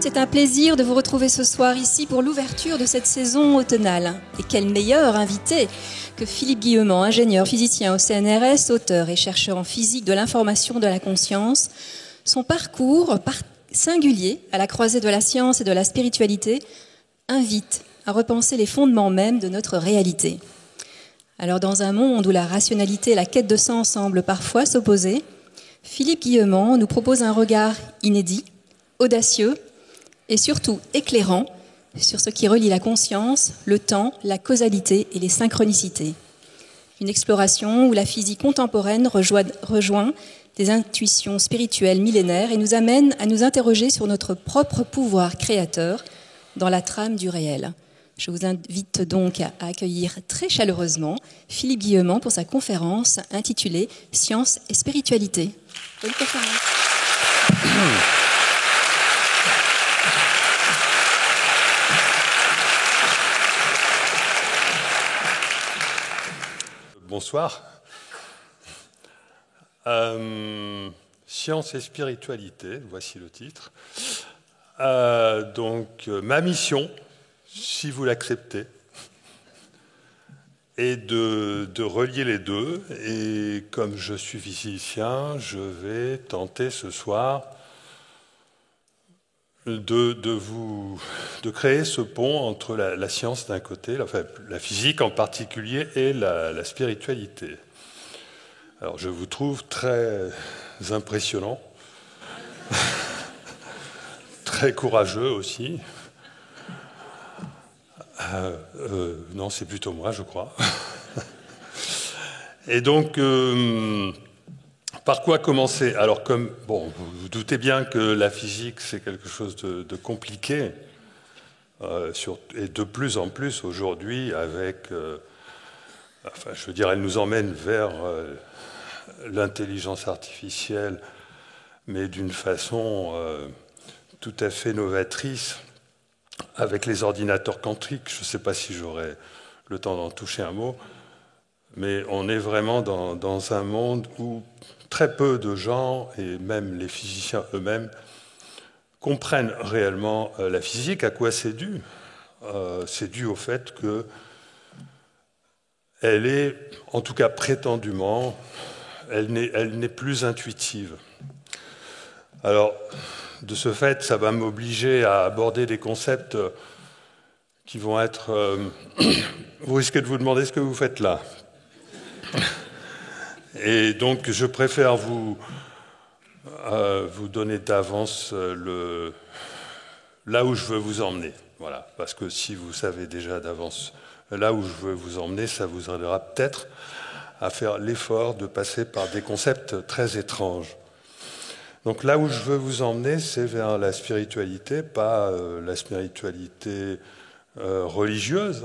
C'est un plaisir de vous retrouver ce soir ici pour l'ouverture de cette saison automnale. Et quel meilleur invité que Philippe Guillemant, ingénieur physicien au CNRS, auteur et chercheur en physique de l'information de la conscience. Son parcours singulier à la croisée de la science et de la spiritualité invite à repenser les fondements mêmes de notre réalité. Alors dans un monde où la rationalité et la quête de sens semblent parfois s'opposer, Philippe Guillemant nous propose un regard inédit, audacieux et surtout éclairant sur ce qui relie la conscience, le temps, la causalité et les synchronicités. Une exploration où la physique contemporaine rejoint des intuitions spirituelles millénaires et nous amène à nous interroger sur notre propre pouvoir créateur dans la trame du réel. Je vous invite donc à accueillir très chaleureusement Philippe Guillemant pour sa conférence intitulée « Science et spiritualité ». Bonne conférence. Bonsoir. Science et spiritualité, voici le titre. Ma mission, si vous l'acceptez, est de relier les deux. Et comme je suis physicien, je vais tenter ce soir de créer ce pont entre la science d'un côté, la physique en particulier, et la spiritualité. Alors je vous trouve très impressionnant, très courageux aussi. Non, c'est plutôt moi, je crois. Et donc, par quoi commencer? Alors, vous vous doutez bien que la physique, c'est quelque chose de compliqué, et de plus en plus aujourd'hui, avec, elle nous emmène vers l'intelligence artificielle, mais d'une façon tout à fait novatrice, avec les ordinateurs quantiques. Je ne sais pas si j'aurai le temps d'en toucher un mot, mais on est vraiment dans un monde où très peu de gens, et même les physiciens eux-mêmes, comprennent réellement la physique. À quoi c'est dû? C'est dû au fait qu'elle est, en tout cas prétendument, elle n'est plus intuitive. Alors, de ce fait, ça va m'obliger à aborder des concepts qui vont être... Vous risquez de vous demander ce que vous faites là. Et donc, je préfère vous donner d'avance là où je veux vous emmener. Voilà, parce que si vous savez déjà d'avance là où je veux vous emmener, ça vous aidera peut-être à faire l'effort de passer par des concepts très étranges. Donc là où je veux vous emmener, c'est vers la spiritualité, pas la spiritualité religieuse,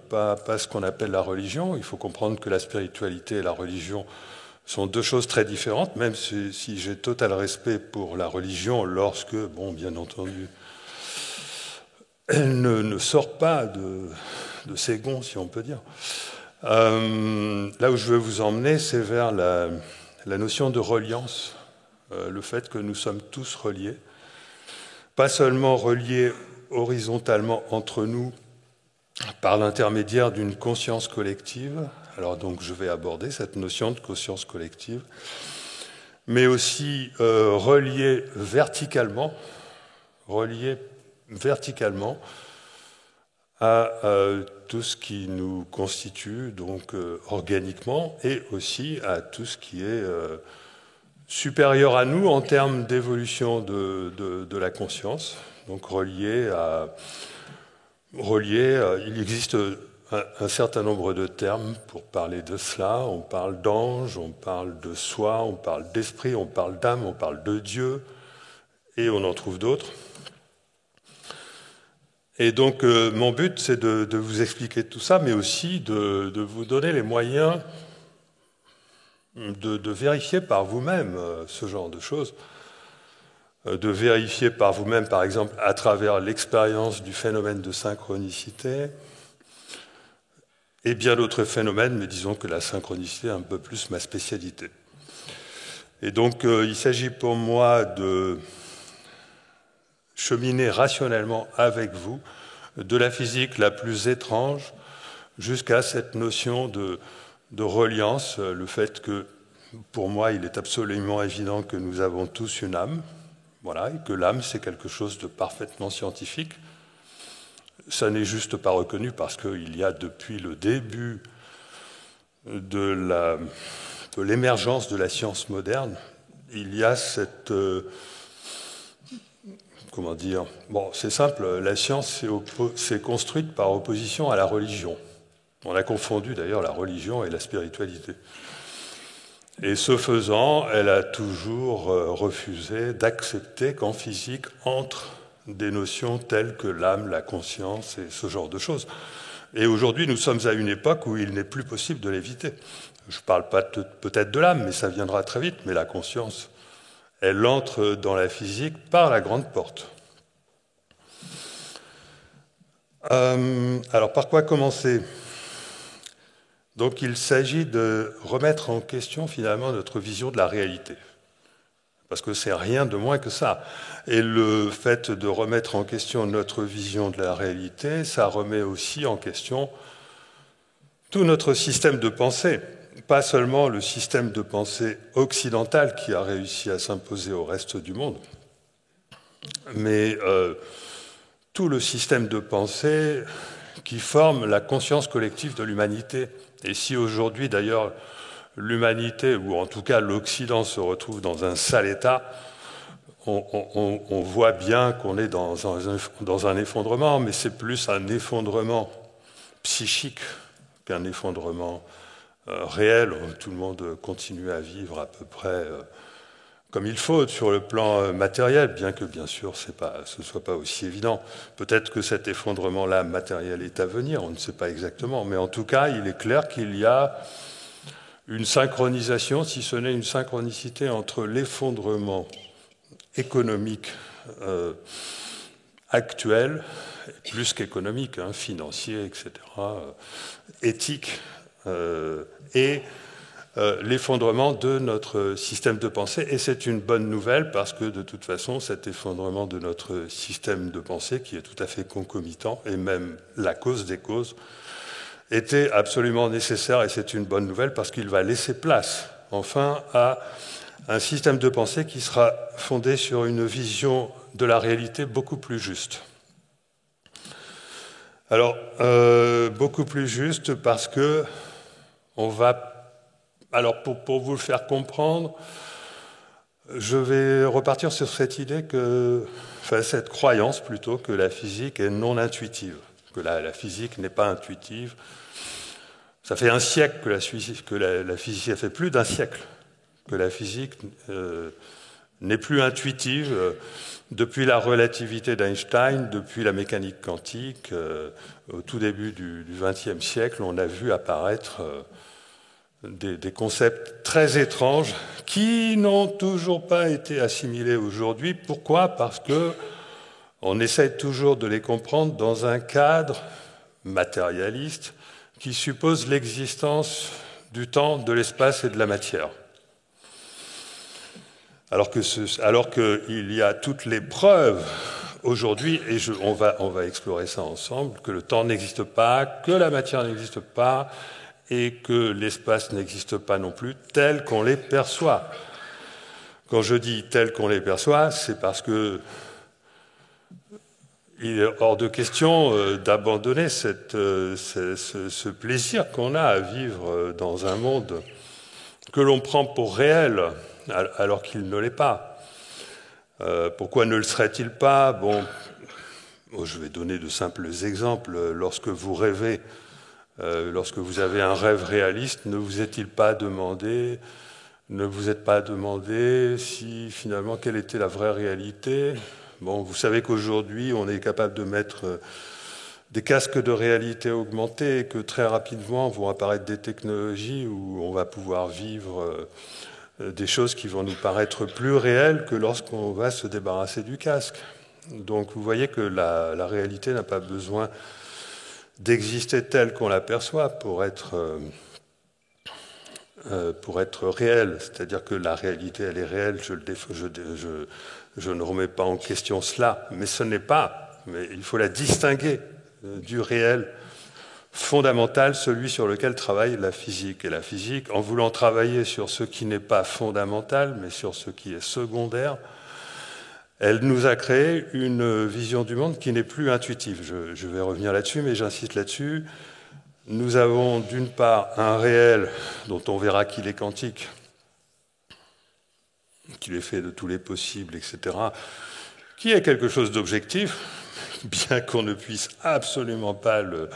pas ce qu'on appelle la religion. Il faut comprendre que la spiritualité et la religion sont deux choses très différentes, même si j'ai total respect pour la religion lorsque, bien entendu, elle ne sort pas de ses gonds, si on peut dire. Là où je veux vous emmener, c'est vers la notion de reliance, le fait que nous sommes tous reliés, pas seulement reliés horizontalement entre nous par l'intermédiaire d'une conscience collective. Alors donc je vais aborder cette notion de conscience collective, mais aussi reliés verticalement à tout ce qui nous constitue, donc organiquement, et aussi à tout ce qui est supérieur à nous en termes d'évolution de la conscience, donc relié, il existe un certain nombre de termes pour parler de cela. On parle d'ange, on parle de soi, on parle d'esprit, on parle d'âme, on parle de Dieu, et on en trouve d'autres. Et donc, mon but, c'est de vous expliquer tout ça, mais aussi de vous donner les moyens de vérifier par vous-même ce genre de choses, de vérifier par vous-même, par exemple, à travers l'expérience du phénomène de synchronicité, et bien d'autres phénomènes, mais disons que la synchronicité est un peu plus ma spécialité. Et donc, il s'agit pour moi cheminer rationnellement avec vous de la physique la plus étrange jusqu'à cette notion de reliance, le fait que, pour moi, il est absolument évident que nous avons tous une âme, voilà, et que l'âme, c'est quelque chose de parfaitement scientifique. Ça n'est juste pas reconnu parce qu'il y a, depuis le début de l'émergence de la science moderne, il y a cette... comment dire? Bon, c'est simple, la science s'est construite par opposition à la religion. On a confondu d'ailleurs la religion et la spiritualité. Et ce faisant, elle a toujours refusé d'accepter qu'en physique entrent des notions telles que l'âme, la conscience et ce genre de choses. Et aujourd'hui, nous sommes à une époque où il n'est plus possible de l'éviter. Je ne parle pas peut-être de l'âme, mais ça viendra très vite, mais la conscience, elle entre dans la physique par la grande porte. Alors, par quoi commencer ? Donc, il s'agit de remettre en question, finalement, notre vision de la réalité. Parce que c'est rien de moins que ça. Et le fait de remettre en question notre vision de la réalité, ça remet aussi en question tout notre système de pensée. Pas seulement le système de pensée occidental qui a réussi à s'imposer au reste du monde, mais tout le système de pensée qui forme la conscience collective de l'humanité. Et si aujourd'hui, d'ailleurs, l'humanité, ou en tout cas l'Occident, se retrouve dans un sale état, on voit bien qu'on est dans un effondrement, mais c'est plus un effondrement psychique qu'un effondrement réel. Tout le monde continue à vivre à peu près comme il faut sur le plan matériel, bien que, bien sûr, ce ne soit pas aussi évident. Peut-être que cet effondrement-là matériel est à venir, on ne sait pas exactement, mais en tout cas, il est clair qu'il y a une synchronisation, si ce n'est une synchronicité entre l'effondrement économique actuel, plus qu'économique, hein, financier, etc., éthique, et l'effondrement de notre système de pensée. Et c'est une bonne nouvelle parce que, de toute façon, cet effondrement de notre système de pensée, qui est tout à fait concomitant, et même la cause des causes, était absolument nécessaire, et c'est une bonne nouvelle parce qu'il va laisser place, enfin, à un système de pensée qui sera fondé sur une vision de la réalité beaucoup plus juste. Alors, beaucoup plus juste parce que on va... Alors, pour vous le faire comprendre, je vais repartir sur cette idée cette croyance plutôt, que la physique est non intuitive, que la physique n'est pas intuitive. Ça fait un siècle que la physique, ça fait plus d'un siècle que la physique n'est plus intuitive, depuis la relativité d'Einstein, depuis la mécanique quantique, au tout début du XXe siècle, on a vu apparaître des concepts très étranges qui n'ont toujours pas été assimilés aujourd'hui. Pourquoi ? Parce qu'on essaie toujours de les comprendre dans un cadre matérialiste qui suppose l'existence du temps, de l'espace et de la matière. Alors qu'il y a toutes les preuves aujourd'hui, et on va explorer ça ensemble, que le temps n'existe pas, que la matière n'existe pas, et que l'espace n'existe pas non plus tel qu'on les perçoit. Quand je dis tel qu'on les perçoit, c'est parce que il est hors de question d'abandonner ce plaisir qu'on a à vivre dans un monde que l'on prend pour réel, alors qu'il ne l'est pas. Pourquoi ne le serait-il pas ? Bon, je vais donner de simples exemples. Lorsque vous rêvez, lorsque vous avez un rêve réaliste, ne vous êtes pas demandé si finalement quelle était la vraie réalité ? Bon, vous savez qu'aujourd'hui, on est capable de mettre des casques de réalité augmentée et que très rapidement vont apparaître des technologies où on va pouvoir vivre des choses qui vont nous paraître plus réelles que lorsqu'on va se débarrasser du casque. Donc vous voyez que la réalité n'a pas besoin d'exister telle qu'on l'aperçoit pour être pour être réelle, c'est-à-dire que la réalité, elle est réelle, je ne remets pas en question cela, mais ce n'est pas, mais il faut la distinguer du réel fondamental, celui sur lequel travaille la physique. Et la physique, en voulant travailler sur ce qui n'est pas fondamental, mais sur ce qui est secondaire, elle nous a créé une vision du monde qui n'est plus intuitive. Je vais revenir là-dessus, mais j'insiste là-dessus. Nous avons d'une part un réel dont on verra qu'il est quantique, qu'il est fait de tous les possibles, etc., qui est quelque chose d'objectif, bien qu'on ne puisse absolument pas le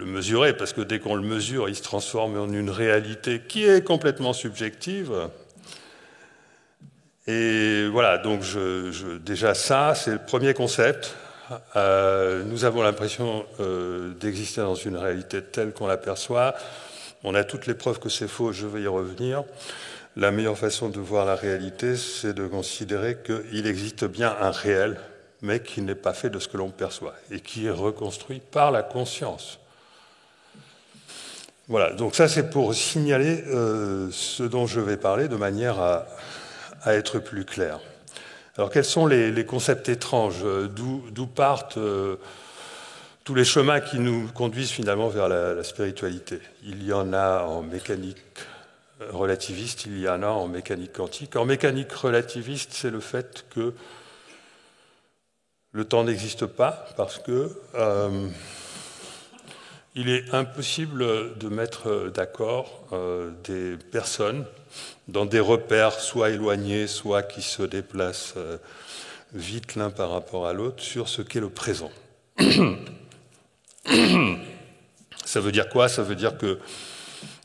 mesurer, parce que dès qu'on le mesure, il se transforme en une réalité qui est complètement subjective. Et voilà, donc déjà ça, c'est le premier concept. Nous avons l'impression d'exister dans une réalité telle qu'on l'aperçoit. On a toutes les preuves que c'est faux, je vais y revenir. La meilleure façon de voir la réalité, c'est de considérer qu'il existe bien un réel, mais qui n'est pas fait de ce que l'on perçoit, et qui est reconstruit par la conscience. Voilà, donc ça c'est pour signaler ce dont je vais parler de manière à être plus clair. Alors quels sont les concepts étranges, d'où partent tous les chemins qui nous conduisent finalement vers la spiritualité? Il y en a en mécanique relativiste, il y en a en mécanique quantique. En mécanique relativiste, c'est le fait que le temps n'existe pas, parce que il est impossible de mettre d'accord des personnes dans des repères soit éloignés, soit qui se déplacent vite l'un par rapport à l'autre sur ce qu'est le présent. Ça veut dire quoi? Ça veut dire que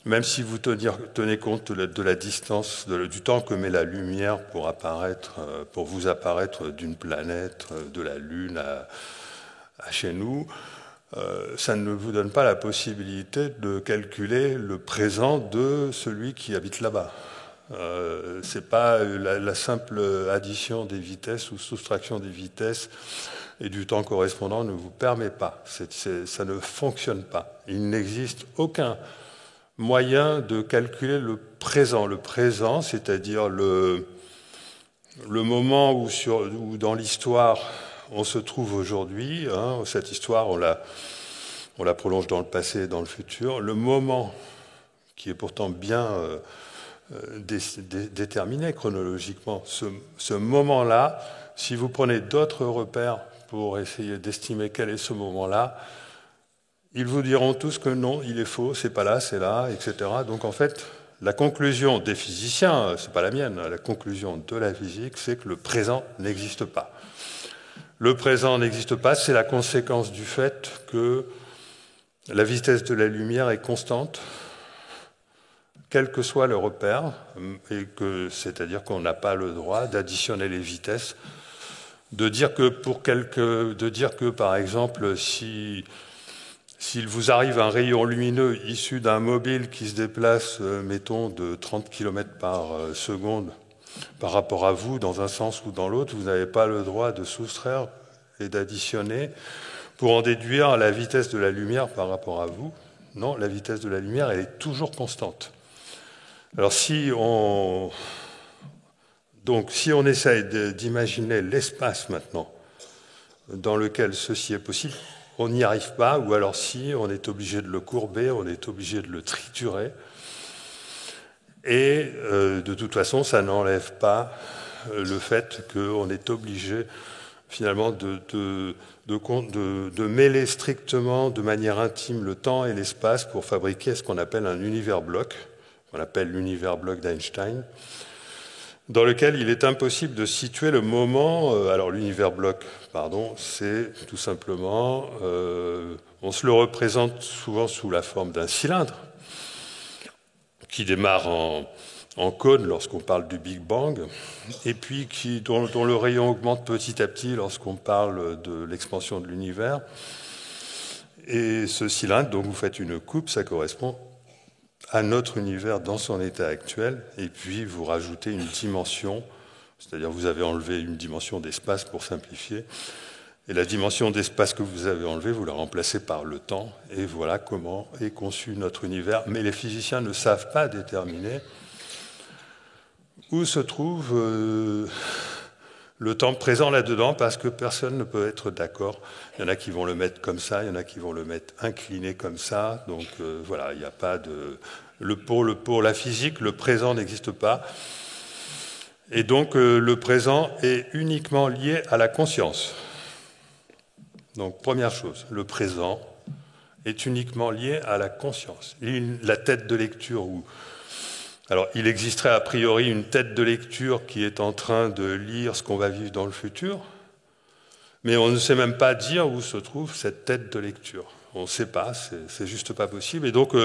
même si vous tenez compte de la distance, du temps que met la lumière pour vous apparaître d'une planète, de la Lune à chez nous, ça ne vous donne pas la possibilité de calculer le présent de celui qui habite là-bas. C'est pas la simple addition des vitesses ou soustraction des vitesses et du temps correspondant ne vous permet pas. Ça ne fonctionne pas. Il n'existe aucun moyen de calculer le présent. Le présent, c'est-à-dire le moment où dans l'histoire on se trouve aujourd'hui, hein, cette histoire, on la prolonge dans le passé et dans le futur. Le moment qui est pourtant bien déterminé chronologiquement, ce moment-là, si vous prenez d'autres repères pour essayer d'estimer quel est ce moment-là, ils vous diront tous que non, il est faux, c'est pas là, c'est là, etc. Donc en fait, la conclusion des physiciens, c'est pas la mienne, la conclusion de la physique, c'est que le présent n'existe pas. Le présent n'existe pas, c'est la conséquence du fait que la vitesse de la lumière est constante, quel que soit le repère, et c'est-à-dire qu'on n'a pas le droit d'additionner les vitesses, de dire que par exemple, s'il vous arrive un rayon lumineux issu d'un mobile qui se déplace, mettons, de 30 km par seconde par rapport à vous, dans un sens ou dans l'autre, vous n'avez pas le droit de soustraire et d'additionner pour en déduire la vitesse de la lumière par rapport à vous. Non, la vitesse de la lumière, elle est toujours constante. Alors si on essaye d'imaginer l'espace maintenant dans lequel ceci est possible, on n'y arrive pas, ou alors si, on est obligé de le courber, on est obligé de le triturer. Et de toute façon, ça n'enlève pas le fait qu'on est obligé finalement de mêler strictement, de manière intime, le temps et l'espace pour fabriquer ce qu'on appelle un univers-bloc, qu'on appelle l'univers-bloc d'Einstein, dans lequel il est impossible de situer le moment. Alors l'univers-bloc, c'est tout simplement, on se le représente souvent sous la forme d'un cylindre qui démarre en cône lorsqu'on parle du Big Bang, et puis dont le rayon augmente petit à petit lorsqu'on parle de l'expansion de l'univers. Et ce cylindre, donc vous faites une coupe, ça correspond à notre univers dans son état actuel, et puis vous rajoutez une dimension, c'est-à-dire vous avez enlevé une dimension d'espace pour simplifier, Et la dimension d'espace que vous avez enlevée, vous la remplacez par le temps, et voilà comment est conçu notre univers. Mais les physiciens ne savent pas déterminer où se trouve le temps présent là-dedans, parce que personne ne peut être d'accord. Il y en a qui vont le mettre comme ça, il y en a qui vont le mettre incliné comme ça. Donc voilà, il n'y a pas de... Pour la physique, le présent n'existe pas. Et donc le présent est uniquement lié à la conscience. Donc première chose, le présent est uniquement lié à la conscience. La tête de lecture où... Alors, il existerait a priori une tête de lecture qui est en train de lire ce qu'on va vivre dans le futur, mais on ne sait même pas dire où se trouve cette tête de lecture. On ne sait pas, c'est juste pas possible. Et donc,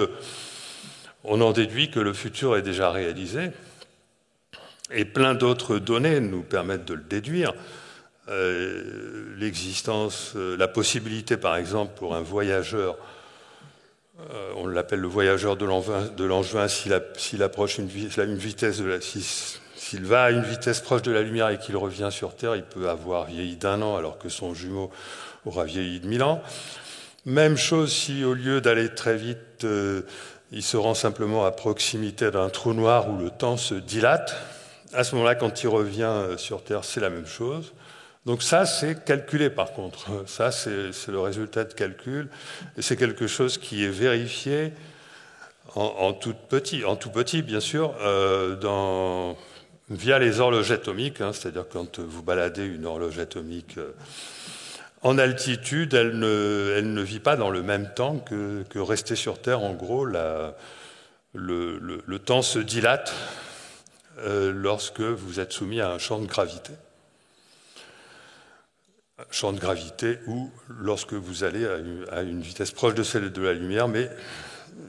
on en déduit que le futur est déjà réalisé, et plein d'autres données nous permettent de le déduire. L'existence, la possibilité, par exemple, pour un voyageur, on l'appelle le voyageur de Langevin, s'il approche une vitesse s'il va à une vitesse proche de la lumière et qu'il revient sur Terre, il peut avoir vieilli d'1 an alors que son jumeau aura vieilli de 1000 ans. Même chose si au lieu d'aller très vite, il se rend simplement à proximité d'un trou noir où le temps se dilate. À ce moment-là, quand il revient sur Terre, c'est la même chose. Donc ça, c'est calculé par contre. Ça, c'est le résultat de calcul. Et c'est quelque chose qui est vérifié en tout petit, bien sûr, via les horloges atomiques. C'est-à-dire quand vous baladez une horloge atomique en altitude, elle ne vit pas dans le même temps que rester sur Terre. En gros, le temps se dilate lorsque vous êtes soumis à un champ de gravité. Champ de gravité ou lorsque vous allez à une vitesse proche de celle de la lumière, mais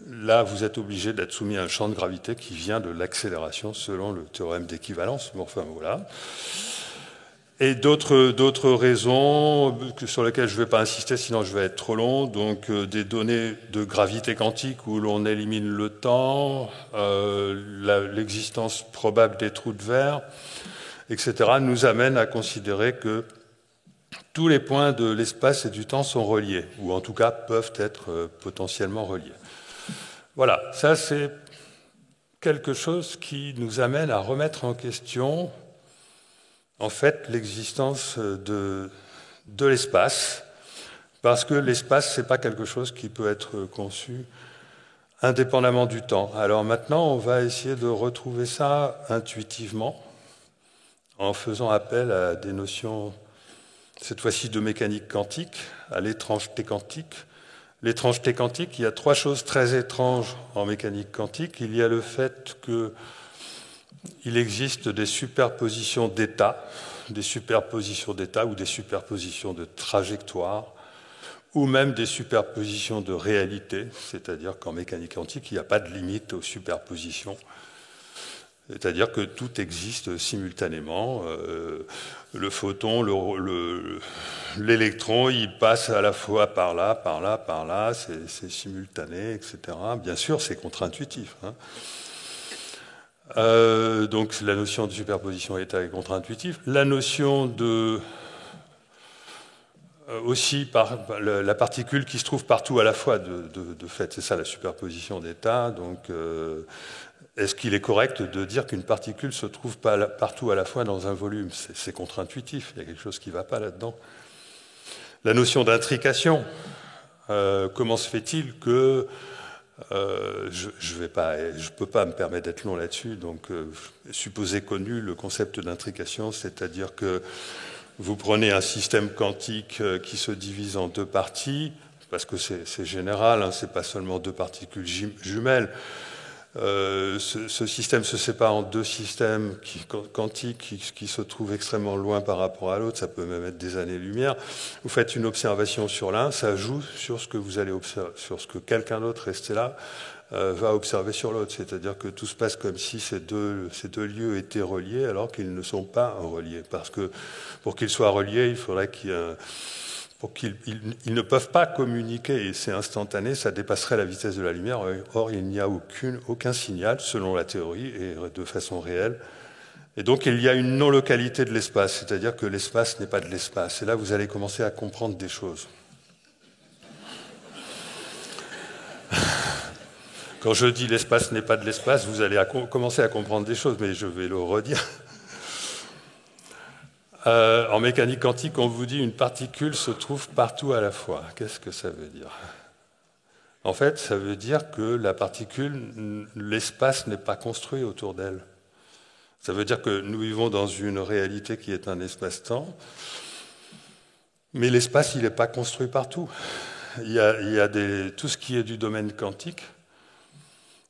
là vous êtes obligé d'être soumis à un champ de gravité qui vient de l'accélération selon le théorème d'équivalence. Enfin voilà. Et d'autres raisons sur lesquelles je ne vais pas insister, sinon je vais être trop long. Donc des données de gravité quantique où l'on élimine le temps, l'existence probable des trous de verre, etc., nous amènent à considérer que tous les points de l'espace et du temps sont reliés, ou en tout cas peuvent être potentiellement reliés. Voilà, ça c'est quelque chose qui nous amène à remettre en question, en fait, l'existence de l'espace, parce que l'espace, c'est pas quelque chose qui peut être conçu indépendamment du temps. Alors maintenant, on va essayer de retrouver ça intuitivement, en faisant appel à des notions cette fois-ci de mécanique quantique, à l'étrangeté quantique. L'étrangeté quantique, il y a 3 choses très étranges en mécanique quantique. Il y a le fait qu'il existe des superpositions d'états ou des superpositions de trajectoires, ou même des superpositions de réalité, c'est-à-dire qu'en mécanique quantique, il n'y a pas de limite aux superpositions. C'est-à-dire que tout existe simultanément. Le photon, l'électron, il passe à la fois par là, c'est simultané, etc. Bien sûr, c'est contre-intuitif. Donc la notion de superposition est contre-intuitive. La notion de... aussi la particule qui se trouve partout à la fois, de fait, c'est ça la superposition d'états. Donc... est-ce qu'il est correct de dire qu'une particule se trouve partout à la fois dans un volume? C'est contre-intuitif, il y a quelque chose qui ne va pas là-dedans. La notion d'intrication, comment se fait-il que... je ne peux pas me permettre d'être long là-dessus, donc supposez connu le concept d'intrication, c'est-à-dire que vous prenez un système quantique qui se divise en 2 parties, parce que c'est général, ce n'est pas seulement 2 particules jumelles. Ce système se sépare en 2 systèmes quantiques qui se trouvent extrêmement loin par rapport à l'autre, ça peut même être des années-lumière. Vous faites une observation sur l'un, ça joue sur ce que vous allez observer, sur ce que quelqu'un d'autre resté là va observer sur l'autre. C'est-à-dire que tout se passe comme si ces deux lieux étaient reliés alors qu'ils ne sont pas reliés. Parce que pour qu'ils soient reliés, il faudrait qu'il y ait ils ne peuvent pas communiquer et c'est instantané, ça dépasserait la vitesse de la lumière. Or, il n'y a aucun signal, selon la théorie et de façon réelle, Et donc il y a une non-localité de l'espace, c'est-à-dire que l'espace n'est pas de l'espace. Et là, vous allez commencer à comprendre des choses. Quand je dis l'espace n'est pas de l'espace, vous allez commencer à comprendre des choses, mais je vais le redire. En mécanique quantique, on vous dit une particule se trouve partout à la fois. Qu'est-ce que ça veut dire? En fait, ça veut dire que la particule, l'espace n'est pas construit autour d'elle. Ça veut dire que nous vivons dans une réalité qui est un espace-temps, mais l'espace, il n'est pas construit partout. Il y a tout ce qui est du domaine quantique.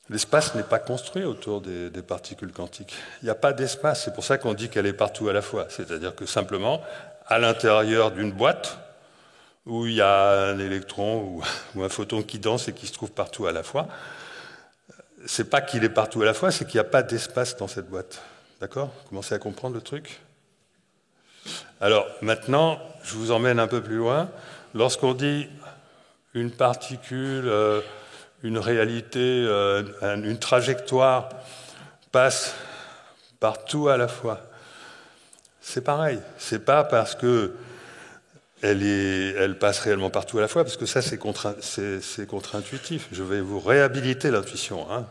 L'espace n'est pas construit autour des particules quantiques. Il n'y a pas d'espace. C'est pour ça qu'on dit qu'elle est partout à la fois. C'est-à-dire que simplement, à l'intérieur d'une boîte, où il y a un électron ou un photon qui danse et qui se trouve partout à la fois, c'est pas qu'il est partout à la fois, c'est qu'il n'y a pas d'espace dans cette boîte. D'accord? Vous commencez à comprendre le truc? Alors, maintenant, je vous emmène un peu plus loin. Lorsqu'on dit une particule, une réalité, une trajectoire passe partout à la fois, c'est pareil. C'est pas parce que elle passe réellement partout à la fois, parce que ça, c'est contre-intuitif. Je vais vous réhabiliter l'intuition, hein.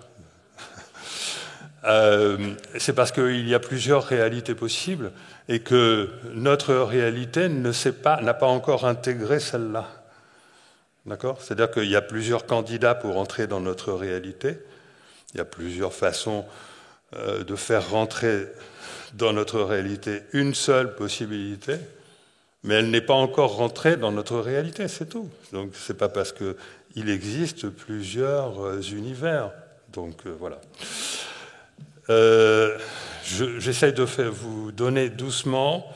C'est parce qu'il y a plusieurs réalités possibles et que notre réalité n'a pas encore intégré celle-là. D'accord? C'est-à-dire qu'il y a plusieurs candidats pour entrer dans notre réalité. Il y a plusieurs façons de faire rentrer dans notre réalité une seule possibilité, mais elle n'est pas encore rentrée dans notre réalité, c'est tout. Donc c'est pas parce qu'il existe plusieurs univers. Donc voilà. J'essaye de vous donner doucement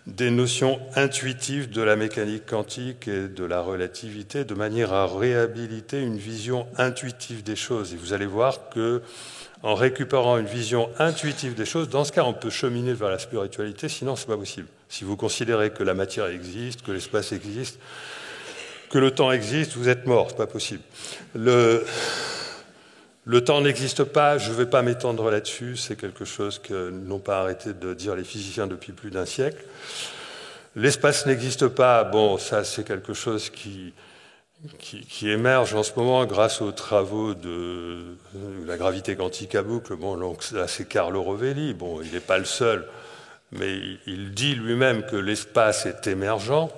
des notions intuitives de la mécanique quantique et de la relativité, de manière à réhabiliter une vision intuitive des choses. Et vous allez voir que, en récupérant une vision intuitive des choses, dans ce cas, on peut cheminer vers la spiritualité, sinon c'est pas possible. Si vous considérez que la matière existe, que l'espace existe, que le temps existe, vous êtes mort, c'est pas possible. Le temps n'existe pas, je ne vais pas m'étendre là-dessus, c'est quelque chose que n'ont pas arrêté de dire les physiciens depuis plus d'un siècle. L'espace n'existe pas, bon, ça c'est quelque chose qui émerge en ce moment grâce aux travaux de la gravité quantique à boucle. Bon, donc là c'est Carlo Rovelli, bon, il n'est pas le seul, mais il dit lui-même que l'espace est émergent,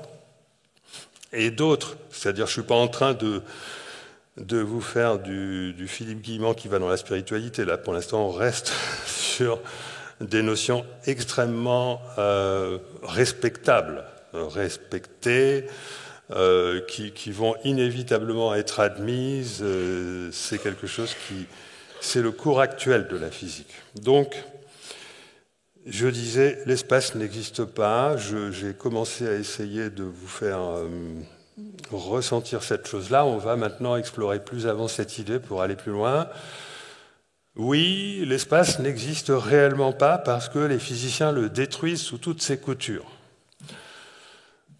et d'autres, c'est-à-dire je ne suis pas en train de vous faire du Philippe Guillemant qui va dans la spiritualité. Là, pour l'instant, on reste sur des notions extrêmement respectables, respectées, qui vont inévitablement être admises. C'est quelque chose c'est le cours actuel de la physique. Donc, je disais, l'espace n'existe pas. J'ai commencé à essayer de vous faire ressentir cette chose-là. On va maintenant explorer plus avant cette idée pour aller plus loin. Oui, l'espace n'existe réellement pas parce que les physiciens le détruisent sous toutes ses coutures.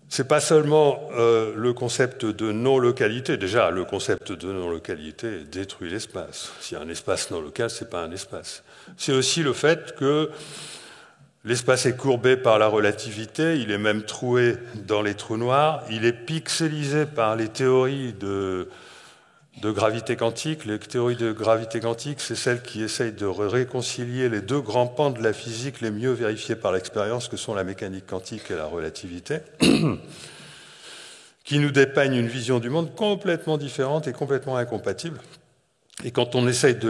C'est pas seulement le concept de non-localité. Déjà, le concept de non-localité détruit l'espace. S'il y a un espace non-local, c'est pas un espace. C'est aussi le fait que l'espace est courbé par la relativité, il est même troué dans les trous noirs, il est pixelisé par les théories de gravité quantique. Les théories de gravité quantique, c'est celles qui essayent de réconcilier les deux grands pans de la physique les mieux vérifiés par l'expérience, que sont la mécanique quantique et la relativité, qui nous dépeignent une vision du monde complètement différente et complètement incompatible. Et quand on essaye de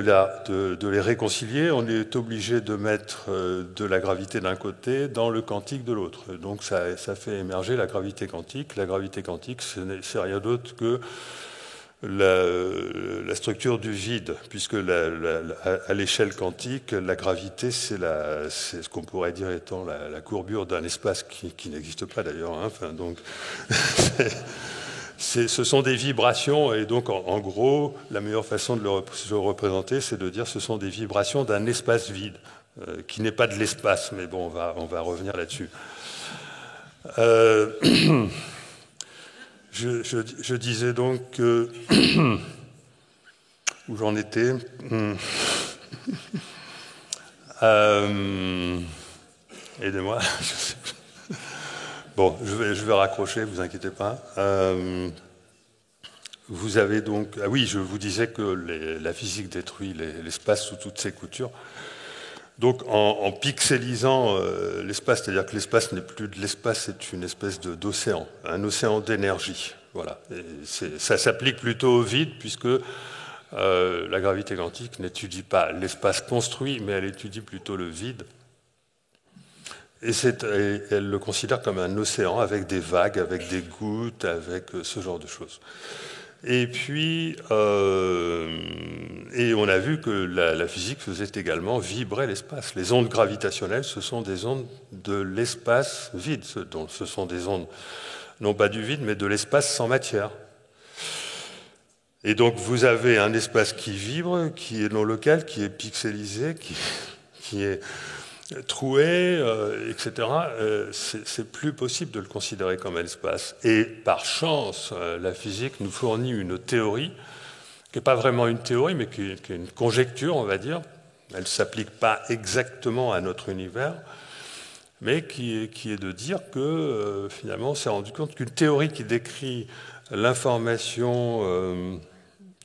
les réconcilier, on est obligé de mettre de la gravité d'un côté dans le quantique de l'autre. Donc ça fait émerger la gravité quantique. La gravité quantique, c'est rien d'autre que la structure du vide, puisque à l'échelle quantique, la gravité, c'est ce qu'on pourrait dire étant la courbure d'un espace qui n'existe pas d'ailleurs. Hein. Enfin, donc, ce sont des vibrations, et donc en gros, la meilleure façon de le représenter, c'est de dire que ce sont des vibrations d'un espace vide, qui n'est pas de l'espace, mais bon, on va revenir là-dessus. Je disais donc que... où j'en étais Aidez-moi. Bon, je vais raccrocher, vous inquiétez pas. Vous avez donc... Ah oui, je vous disais que la physique détruit l'espace sous toutes ses coutures. Donc en pixelisant l'espace, c'est-à-dire que l'espace n'est plus de l'espace, c'est une espèce d'océan, un océan d'énergie. Voilà. Ça s'applique plutôt au vide, puisque la gravité quantique n'étudie pas l'espace construit, mais elle étudie plutôt le vide. Et elle le considère comme un océan avec des vagues, avec des gouttes, avec ce genre de choses. Et puis, et on a vu que la physique faisait également vibrer l'espace. Les ondes gravitationnelles, ce sont des ondes de l'espace vide. Donc, ce sont des ondes, non pas du vide, mais de l'espace sans matière. Et donc, vous avez un espace qui vibre, qui est non local, qui est pixelisé, qui est troué, etc., c'est plus possible de le considérer comme un espace. Et par chance, la physique nous fournit une théorie, qui n'est pas vraiment une théorie, mais qui est une conjecture, on va dire. Elle ne s'applique pas exactement à notre univers, mais qui est de dire que, finalement, on s'est rendu compte qu'une théorie qui décrit l'information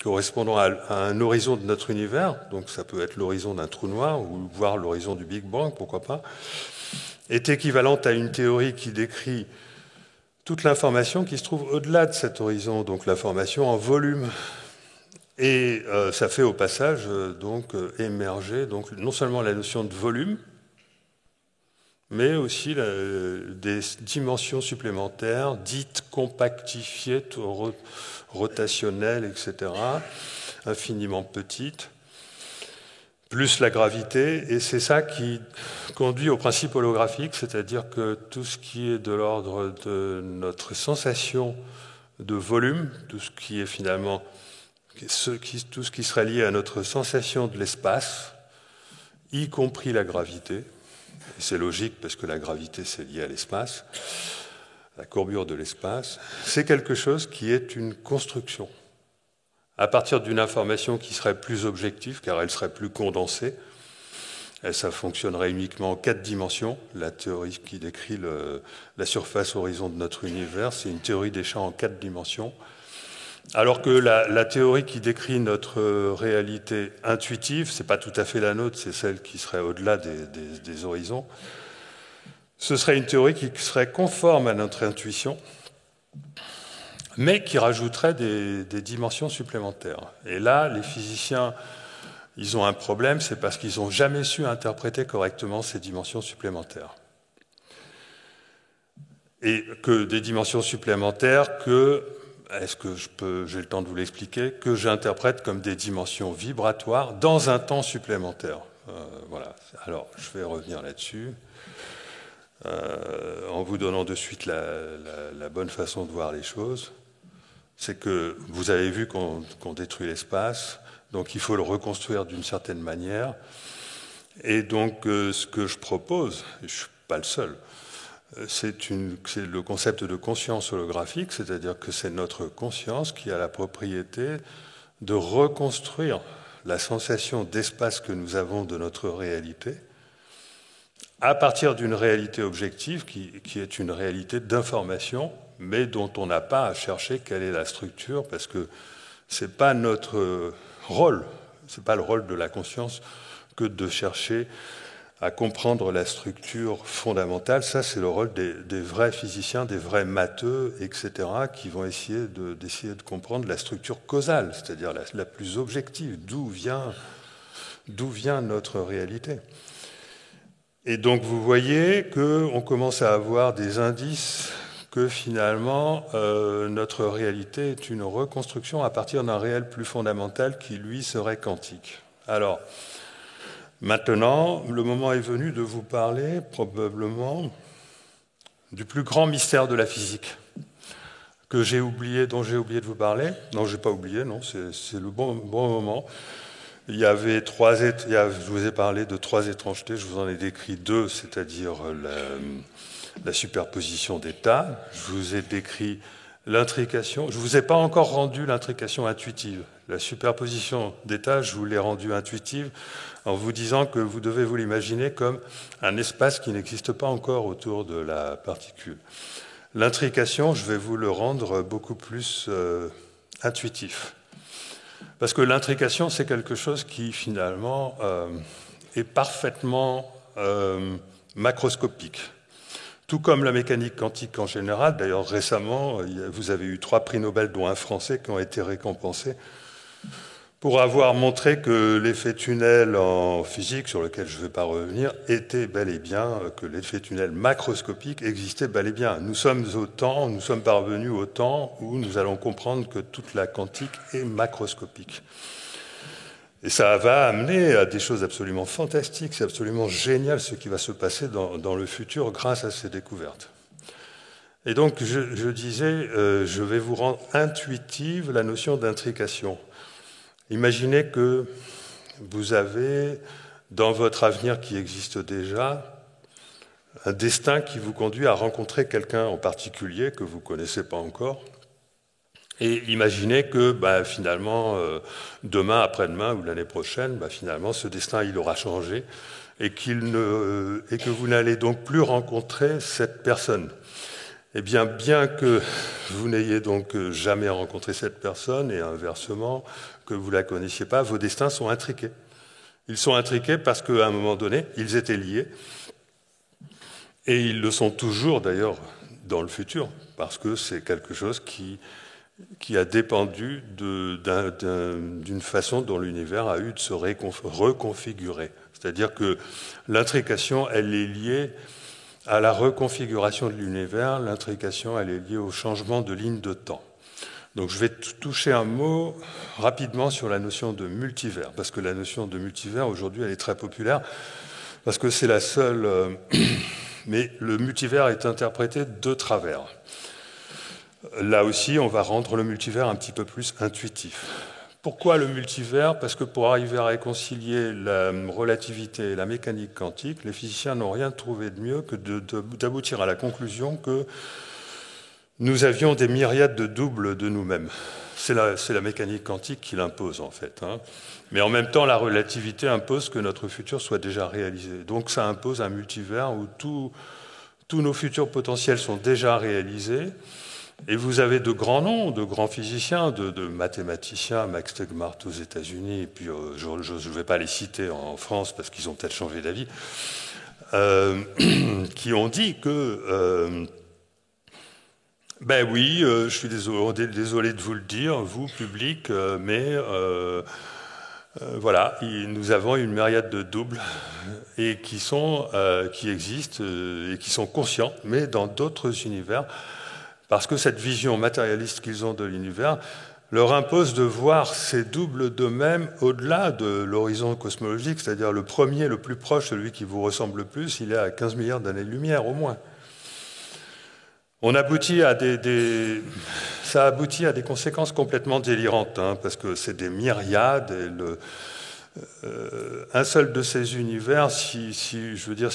correspondant à un horizon de notre univers, donc ça peut être l'horizon d'un trou noir, ou voire l'horizon du Big Bang, pourquoi pas, est équivalente à une théorie qui décrit toute l'information qui se trouve au-delà de cet horizon, donc l'information en volume. Et ça fait au passage donc émerger donc, non seulement la notion de volume, mais aussi des dimensions supplémentaires, dites compactifiées, rotationnelles, etc., infiniment petites, plus la gravité, et c'est ça qui conduit au principe holographique, c'est-à-dire que tout ce qui est de l'ordre de notre sensation de volume, tout ce qui est finalement tout ce qui serait lié à notre sensation de l'espace, y compris la gravité, et c'est logique parce que la gravité c'est lié à l'espace, la courbure de l'espace, c'est quelque chose qui est une construction. À partir d'une information qui serait plus objective, car elle serait plus condensée, et ça fonctionnerait uniquement en 4 dimensions. La théorie qui décrit la surface horizon de notre univers, c'est une théorie des champs en 4 dimensions. Alors que la théorie qui décrit notre réalité intuitive, c'est pas tout à fait la nôtre, c'est celle qui serait au-delà des horizons. Ce serait une théorie qui serait conforme à notre intuition, mais qui rajouterait des dimensions supplémentaires. Et là, les physiciens, ils ont un problème, c'est parce qu'ils n'ont jamais su interpréter correctement ces dimensions supplémentaires. Et que des dimensions supplémentaires que, est-ce que j'ai le temps de vous l'expliquer, que j'interprète comme des dimensions vibratoires dans un temps supplémentaire. Voilà. Alors, je vais revenir là-dessus. En vous donnant de suite la bonne façon de voir les choses, c'est que vous avez vu qu'on détruit l'espace, donc il faut le reconstruire d'une certaine manière. Et donc ce que je propose, et je ne suis pas le seul, c'est le concept de conscience holographique, c'est-à-dire que c'est notre conscience qui a la propriété de reconstruire la sensation d'espace que nous avons de notre réalité, à partir d'une réalité objective qui est une réalité d'information, mais dont on n'a pas à chercher quelle est la structure, parce que ce n'est pas notre rôle, ce n'est pas le rôle de la conscience que de chercher à comprendre la structure fondamentale. Ça, c'est le rôle des vrais physiciens, des vrais matheux, etc., qui vont essayer de comprendre la structure causale, c'est-à-dire la plus objective, d'où vient notre réalité. Et donc vous voyez qu'on commence à avoir des indices que finalement notre réalité est une reconstruction à partir d'un réel plus fondamental qui lui serait quantique. Alors maintenant, le moment est venu de vous parler probablement du plus grand mystère de la physique dont j'ai oublié de vous parler. Non, je n'ai pas oublié, non, c'est le bon moment. Il y avait je vous ai parlé de 3 étrangetés, je vous en ai décrit 2, c'est-à-dire la superposition d'états. Je vous ai décrit l'intrication. Je ne vous ai pas encore rendu l'intrication intuitive. La superposition d'états, je vous l'ai rendue intuitive en vous disant que vous devez vous l'imaginer comme un espace qui n'existe pas encore autour de la particule. L'intrication, je vais vous le rendre beaucoup plus intuitif. Parce que l'intrication, c'est quelque chose qui, finalement, est parfaitement macroscopique. Tout comme la mécanique quantique en général. D'ailleurs, récemment, vous avez eu 3 prix Nobel, dont un français, qui ont été récompensés pour avoir montré que l'effet tunnel en physique, sur lequel je ne vais pas revenir, était bel et bien, que l'effet tunnel macroscopique existait bel et bien. Nous sommes parvenus au temps où nous allons comprendre que toute la quantique est macroscopique. Et ça va amener à des choses absolument fantastiques, c'est absolument génial ce qui va se passer dans le futur grâce à ces découvertes. Et donc, je disais, je vais vous rendre intuitive la notion d'intrication. Imaginez que vous avez, dans votre avenir qui existe déjà, un destin qui vous conduit à rencontrer quelqu'un en particulier que vous ne connaissez pas encore. Et imaginez que finalement, demain, après-demain ou l'année prochaine, finalement, ce destin, il aura changé et que vous n'allez donc plus rencontrer cette personne. Eh bien que vous n'ayez donc jamais rencontré cette personne et inversement, que vous ne la connaissiez pas, vos destins sont intriqués. Ils sont intriqués parce qu'à un moment donné, ils étaient liés. Et ils le sont toujours d'ailleurs dans le futur, parce que c'est quelque chose qui a dépendu d'une façon dont l'univers a eu de se reconfigurer. C'est-à-dire que l'intrication, elle est liée à la reconfiguration de l'univers, l'intrication, elle est liée au changement de ligne de temps. Donc je vais toucher un mot rapidement sur la notion de multivers, parce que la notion de multivers, aujourd'hui, elle est très populaire, parce que c'est la seule... mais le multivers est interprété de travers. Là aussi, on va rendre le multivers un petit peu plus intuitif. Pourquoi le multivers? Parce que pour arriver à réconcilier la relativité et la mécanique quantique, les physiciens n'ont rien trouvé de mieux que d'aboutir à la conclusion que nous avions des myriades de doubles de nous-mêmes. C'est la mécanique quantique qui l'impose, en fait. Mais en même temps, la relativité impose que notre futur soit déjà réalisé. Donc ça impose un multivers où tous nos futurs potentiels sont déjà réalisés. Et vous avez de grands noms, de grands physiciens, de mathématiciens, Max Tegmark aux États-Unis, et puis je ne vais pas les citer en France parce qu'ils ont peut-être changé d'avis, qui ont dit que, oui, je suis désolé de vous le dire, vous, public, mais voilà, nous avons une myriade de doubles et qui existent et qui sont conscients, mais dans d'autres univers. Parce que cette vision matérialiste qu'ils ont de l'univers leur impose de voir ces doubles d'eux-mêmes au-delà de l'horizon cosmologique, c'est-à-dire le premier, le plus proche, celui qui vous ressemble le plus, il est à 15 milliards d'années-lumière au moins. Ça aboutit à des conséquences complètement délirantes, parce que c'est des myriades, et un seul de ces univers, si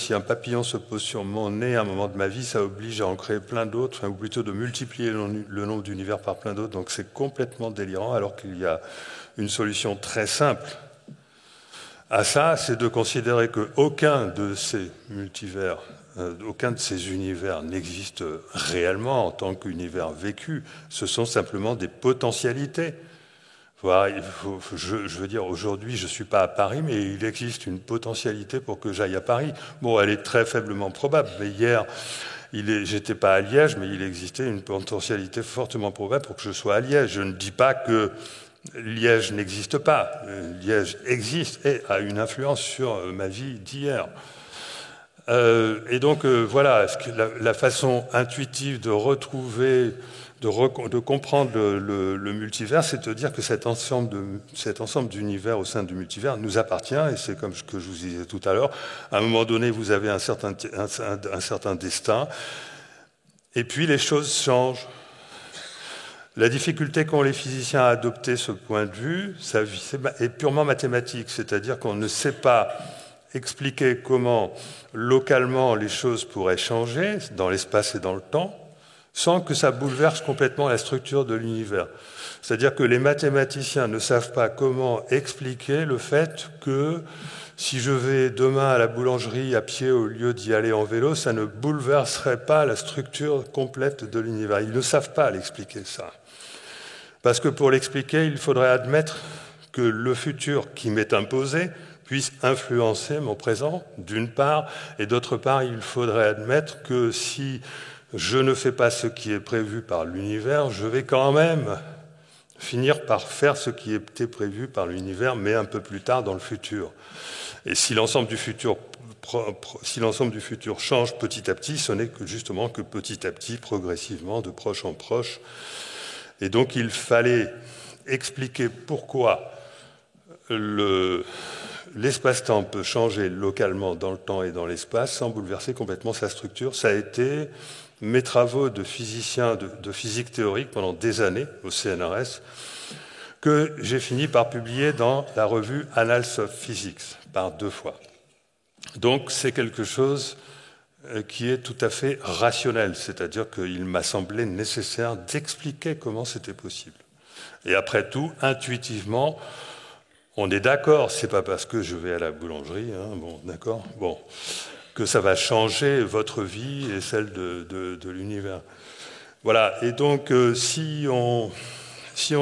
un papillon se pose sur mon nez à un moment de ma vie, ça oblige à en créer plein d'autres, ou plutôt de multiplier le nombre d'univers par plein d'autres, donc c'est complètement délirant, alors qu'il y a une solution très simple à ça, c'est de considérer qu'aucun de ces multivers, aucun de ces univers n'existe réellement en tant qu'univers vécu, ce sont simplement des potentialités. Je veux dire, aujourd'hui, je ne suis pas à Paris, mais il existe une potentialité pour que j'aille à Paris. Bon, elle est très faiblement probable, mais hier, j'étais pas à Liège, mais il existait une potentialité fortement probable pour que je sois à Liège. Je ne dis pas que Liège n'existe pas. Liège existe et a une influence sur ma vie d'hier. Et donc, voilà, la façon intuitive de retrouver... De comprendre le multivers, c'est de dire que cet ensemble d'univers au sein du multivers nous appartient, et c'est comme ce que je vous disais tout à l'heure, à un moment donné, vous avez un certain destin, et puis les choses changent. La difficulté qu'ont les physiciens à adopter ce point de vue est purement mathématique, c'est-à-dire qu'on ne sait pas expliquer comment, localement, les choses pourraient changer dans l'espace et dans le temps. sans que ça bouleverse complètement la structure de l'univers. C'est-à-dire que les mathématiciens ne savent pas comment expliquer le fait que si je vais demain à la boulangerie à pied au lieu d'y aller en vélo, ça ne bouleverserait pas la structure complète de l'univers. Ils ne savent pas l'expliquer, ça. Parce que pour l'expliquer, il faudrait admettre que le futur qui m'est imposé puisse influencer mon présent, d'une part, et d'autre part, il faudrait admettre que si je ne fais pas ce qui est prévu par l'univers, je vais quand même finir par faire ce qui était prévu par l'univers, mais un peu plus tard dans le futur. Et si l'ensemble du futur change petit à petit, ce n'est que justement que petit à petit, progressivement, de proche en proche. Et donc il fallait expliquer pourquoi l'espace-temps peut changer localement dans le temps et dans l'espace sans bouleverser complètement sa structure. Ça a été mes travaux de physicien, de physique théorique pendant des années au CNRS, que j'ai fini par publier dans la revue Annals of Physics, par 2 fois. Donc c'est quelque chose qui est tout à fait rationnel, c'est-à-dire qu'il m'a semblé nécessaire d'expliquer comment c'était possible. Et après tout, intuitivement, on est d'accord, c'est pas parce que je vais à la boulangerie, hein, bon, d'accord, bon, que ça va changer votre vie et celle de l'univers. Voilà, et donc si on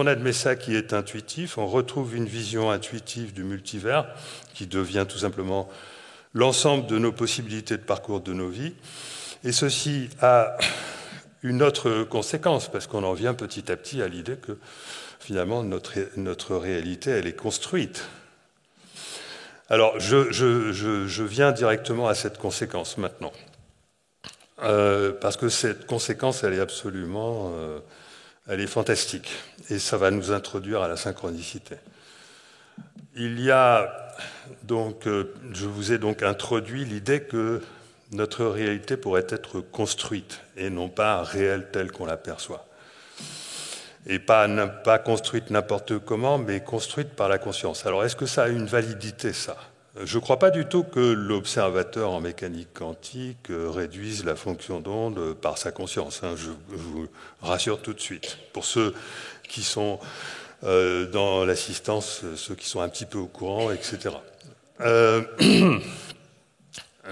admet ça qui est intuitif, on retrouve une vision intuitive du multivers qui devient tout simplement l'ensemble de nos possibilités de parcours de nos vies. Et ceci a une autre conséquence, parce qu'on en vient petit à petit à l'idée que finalement notre réalité, elle est construite. Alors, je viens directement à cette conséquence maintenant. Parce que cette conséquence, elle est absolument... elle est fantastique. Et ça va nous introduire à la synchronicité. Il y a donc... je vous ai donc introduit l'idée que notre réalité pourrait être construite et non pas réelle telle qu'on l'aperçoit. Et pas construite n'importe comment, mais construite par la conscience. Alors, est-ce que ça a une validité, ça ? Je ne crois pas du tout que l'observateur en mécanique quantique réduise la fonction d'onde par sa conscience. Hein, je vous rassure tout de suite. Pour ceux qui sont dans l'assistance, ceux qui sont un petit peu au courant, etc.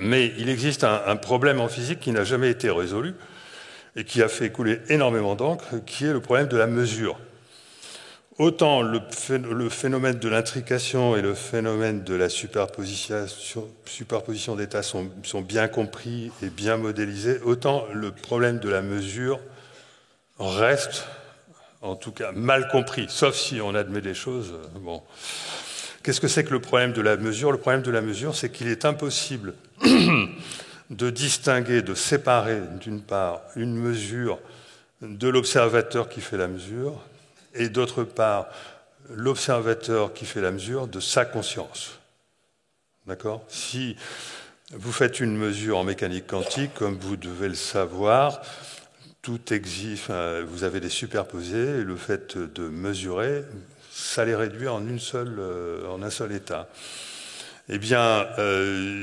Mais il existe un problème en physique qui n'a jamais été résolu, et qui a fait couler énormément d'encre, qui est le problème de la mesure. Autant le phénomène de l'intrication et le phénomène de la superposition d'états sont bien compris et bien modélisés, autant le problème de la mesure reste, en tout cas, mal compris, sauf si on admet des choses. Bon. Qu'est-ce que c'est que le problème de la mesure ? Le problème de la mesure, c'est qu'il est impossible de distinguer, de séparer, d'une part, une mesure de l'observateur qui fait la mesure, et d'autre part, l'observateur qui fait la mesure de sa conscience. D'accord ? Si vous faites une mesure en mécanique quantique, comme vous devez le savoir, tout existe, vous avez des superposés, et le fait de mesurer, ça les réduit en un seul état. Eh bien,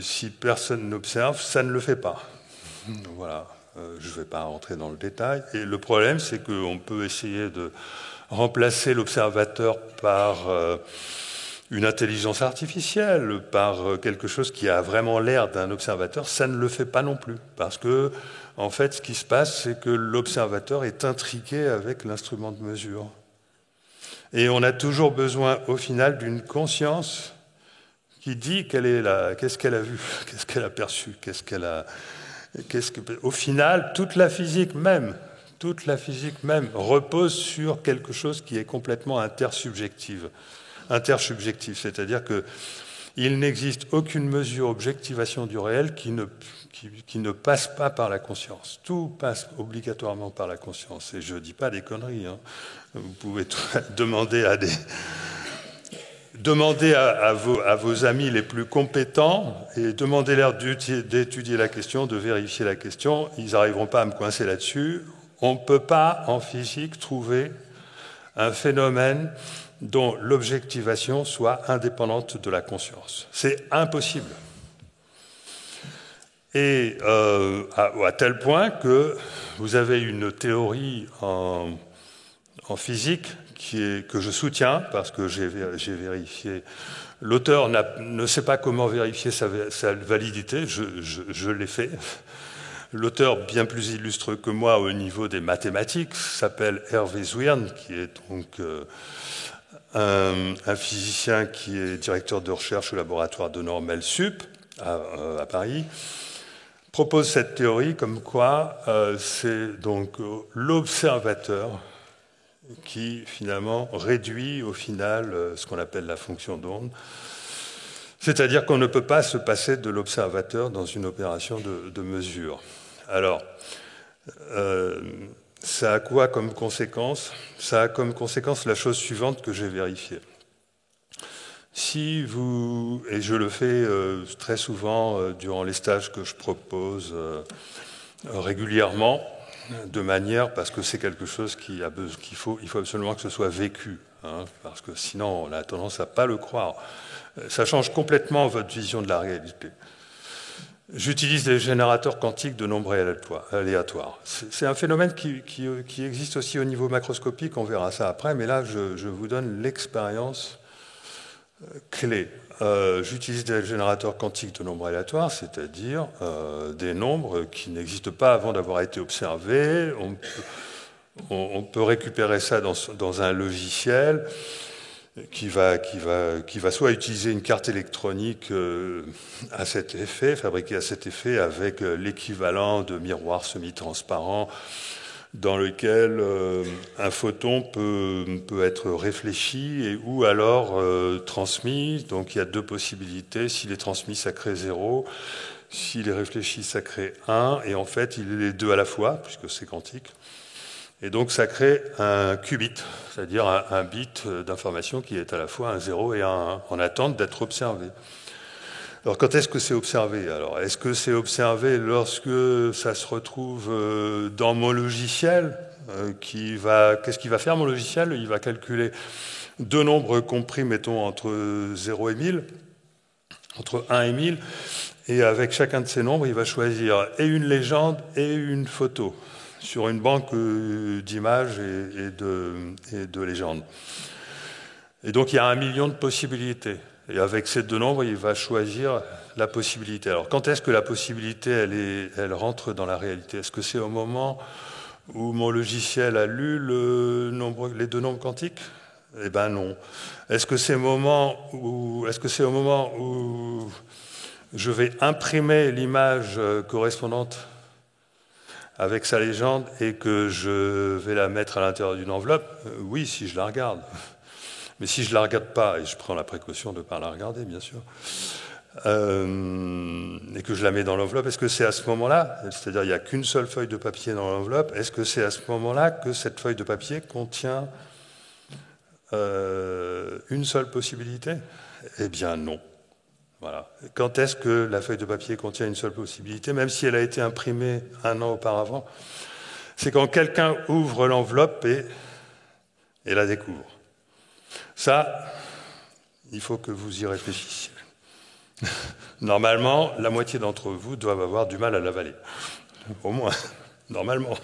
si personne n'observe, ça ne le fait pas. Voilà, je ne vais pas rentrer dans le détail. Et le problème, c'est qu'on peut essayer de remplacer l'observateur par une intelligence artificielle, par quelque chose qui a vraiment l'air d'un observateur. Ça ne le fait pas non plus. Parce que, en fait, ce qui se passe, c'est que l'observateur est intriqué avec l'instrument de mesure. Et on a toujours besoin, au final, d'une conscience qui dit qu'est-ce qu'elle a vu, qu'est-ce qu'elle a perçu, au final, toute la physique même repose sur quelque chose qui est complètement intersubjectif, c'est-à-dire qu'il n'existe aucune mesure objectivation du réel qui ne passe pas par la conscience. Tout passe obligatoirement par la conscience. Et je ne dis pas des conneries. Hein. Vous pouvez Demandez à vos amis les plus compétents et demandez-leur d'étudier la question, de vérifier la question. Ils n'arriveront pas à me coincer là-dessus. On ne peut pas, en physique, trouver un phénomène dont l'objectivation soit indépendante de la conscience. C'est impossible. Et à tel point que vous avez une théorie en physique que je soutiens, parce que j'ai vérifié. L'auteur ne sait pas comment vérifier sa validité, je l'ai fait. L'auteur, bien plus illustre que moi au niveau des mathématiques, s'appelle Hervé Zwirn, qui est donc un physicien qui est directeur de recherche au laboratoire de Normel Sup à Paris, propose cette théorie comme quoi c'est donc l'observateur qui finalement réduit au final ce qu'on appelle la fonction d'onde. C'est-à-dire qu'on ne peut pas se passer de l'observateur dans une opération de mesure. Alors, ça a quoi comme conséquence? Ça a comme conséquence la chose suivante que j'ai vérifiée. Si vous, et je le fais très souvent durant les stages que je propose régulièrement, de manière, parce que c'est quelque chose il faut absolument que ce soit vécu, hein, parce que sinon on a tendance à ne pas le croire. Ça change complètement votre vision de la réalité. J'utilise des générateurs quantiques de nombres aléatoires. C'est un phénomène qui existe aussi au niveau macroscopique, on verra ça après, mais là je vous donne l'expérience clé. J'utilise des générateurs quantiques de nombres aléatoires, c'est-à-dire des nombres qui n'existent pas avant d'avoir été observés. On peut récupérer ça dans un logiciel qui va soit utiliser une carte électronique à cet effet, fabriquée à cet effet avec l'équivalent de miroirs semi-transparents dans lequel un photon peut être réfléchi ou alors transmis. Donc il y a deux possibilités. S'il est transmis, ça crée 0. S'il est réfléchi, ça crée 1. Et en fait, il est les deux à la fois, puisque c'est quantique. Et donc ça crée un qubit, c'est-à-dire un bit d'information qui est à la fois un 0 et un 1, en attente d'être observé. Alors quand est-ce que c'est observé? Alors est-ce que c'est observé lorsque ça se retrouve dans mon logiciel qu'est-ce qu'il va faire mon logiciel? Il va calculer deux nombres compris, mettons, entre 0 et 1000, entre 1 et 1000, et avec chacun de ces nombres, il va choisir et une légende et une photo sur une banque d'images et de légendes. Et donc il y a 1 million de possibilités. Et avec ces deux nombres, il va choisir la possibilité. Alors, quand est-ce que la possibilité, elle rentre dans la réalité? Est-ce que c'est au moment où mon logiciel a lu les deux nombres quantiques? Eh bien non. Est-ce que c'est au moment où je vais imprimer l'image correspondante avec sa légende et que je vais la mettre à l'intérieur d'une enveloppe? Oui, si je la regarde. Mais si je ne la regarde pas, et je prends la précaution de ne pas la regarder, bien sûr, et que je la mets dans l'enveloppe, est-ce que c'est à ce moment-là, c'est-à-dire il n'y a qu'une seule feuille de papier dans l'enveloppe, est-ce que c'est à ce moment-là que cette feuille de papier contient une seule possibilité? Eh bien non. Voilà. Quand est-ce que la feuille de papier contient une seule possibilité, même si elle a été imprimée 1 an auparavant? C'est quand quelqu'un ouvre l'enveloppe et la découvre. Ça, il faut que vous y réfléchissiez. Normalement, la moitié d'entre vous doivent avoir du mal à l'avaler. Au moins, normalement.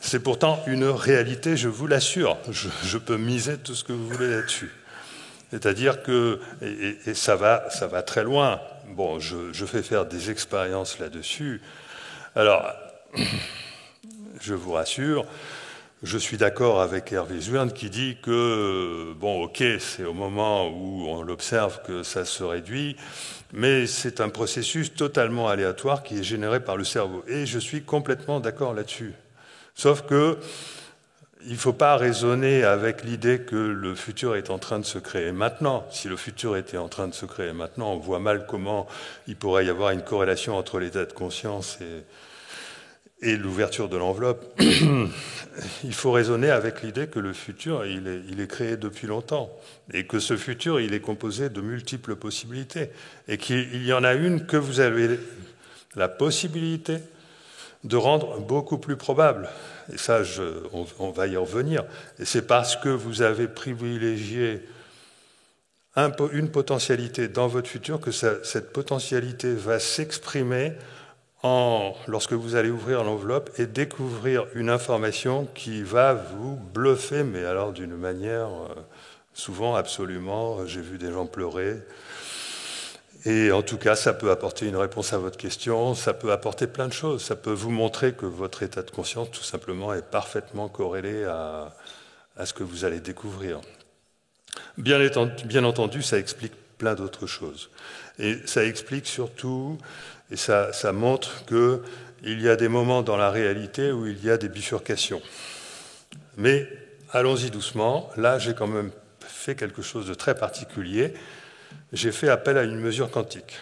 C'est pourtant une réalité, je vous l'assure. Je peux miser tout ce que vous voulez là-dessus. C'est-à-dire que, et ça va très loin. Bon, je fais faire des expériences là-dessus. Alors, je vous rassure, je suis d'accord avec Hervé Zwirn qui dit que, bon, ok, c'est au moment où on l'observe que ça se réduit, mais c'est un processus totalement aléatoire qui est généré par le cerveau. Et je suis complètement d'accord là-dessus. Sauf que il ne faut pas raisonner avec l'idée que le futur est en train de se créer maintenant. Si le futur était en train de se créer maintenant, on voit mal comment il pourrait y avoir une corrélation entre l'état de conscience et l'ouverture de l'enveloppe. Il faut raisonner avec l'idée que le futur, il est créé depuis longtemps, et que ce futur, il est composé de multiples possibilités, et qu'il y en a une que vous avez la possibilité de rendre beaucoup plus probable. Et ça, on va y revenir. Et c'est parce que vous avez privilégié une potentialité dans votre futur, que cette potentialité va s'exprimer lorsque vous allez ouvrir l'enveloppe et découvrir une information qui va vous bluffer, mais alors d'une manière souvent absolument, j'ai vu des gens pleurer. Et en tout cas, ça peut apporter une réponse à votre question, ça peut apporter plein de choses, ça peut vous montrer que votre état de conscience, tout simplement, est parfaitement corrélé à ce que vous allez découvrir. Bien entendu, ça explique plein d'autres choses. Et ça explique surtout, et ça montre qu'il y a des moments dans la réalité où il y a des bifurcations. Mais allons-y doucement. Là, j'ai quand même fait quelque chose de très particulier. J'ai fait appel à une mesure quantique.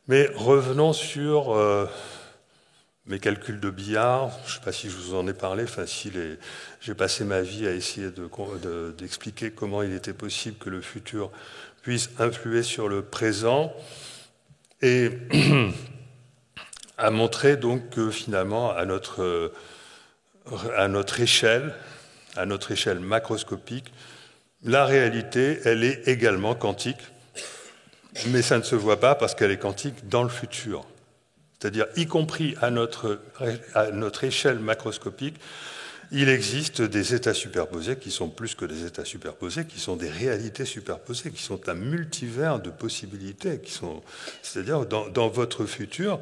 Mais revenons sur mes calculs de billard. Je ne sais pas si je vous en ai parlé. Enfin, j'ai passé ma vie à essayer d'expliquer comment il était possible que le futur puisse influer sur le présent et à montrer donc que finalement, à notre échelle macroscopique, la réalité, elle est également quantique, mais ça ne se voit pas parce qu'elle est quantique dans le futur. C'est-à-dire, y compris à notre échelle macroscopique, il existe des états superposés qui sont plus que des états superposés, qui sont des réalités superposées, qui sont un multivers de possibilités. C'est-à-dire, dans votre futur,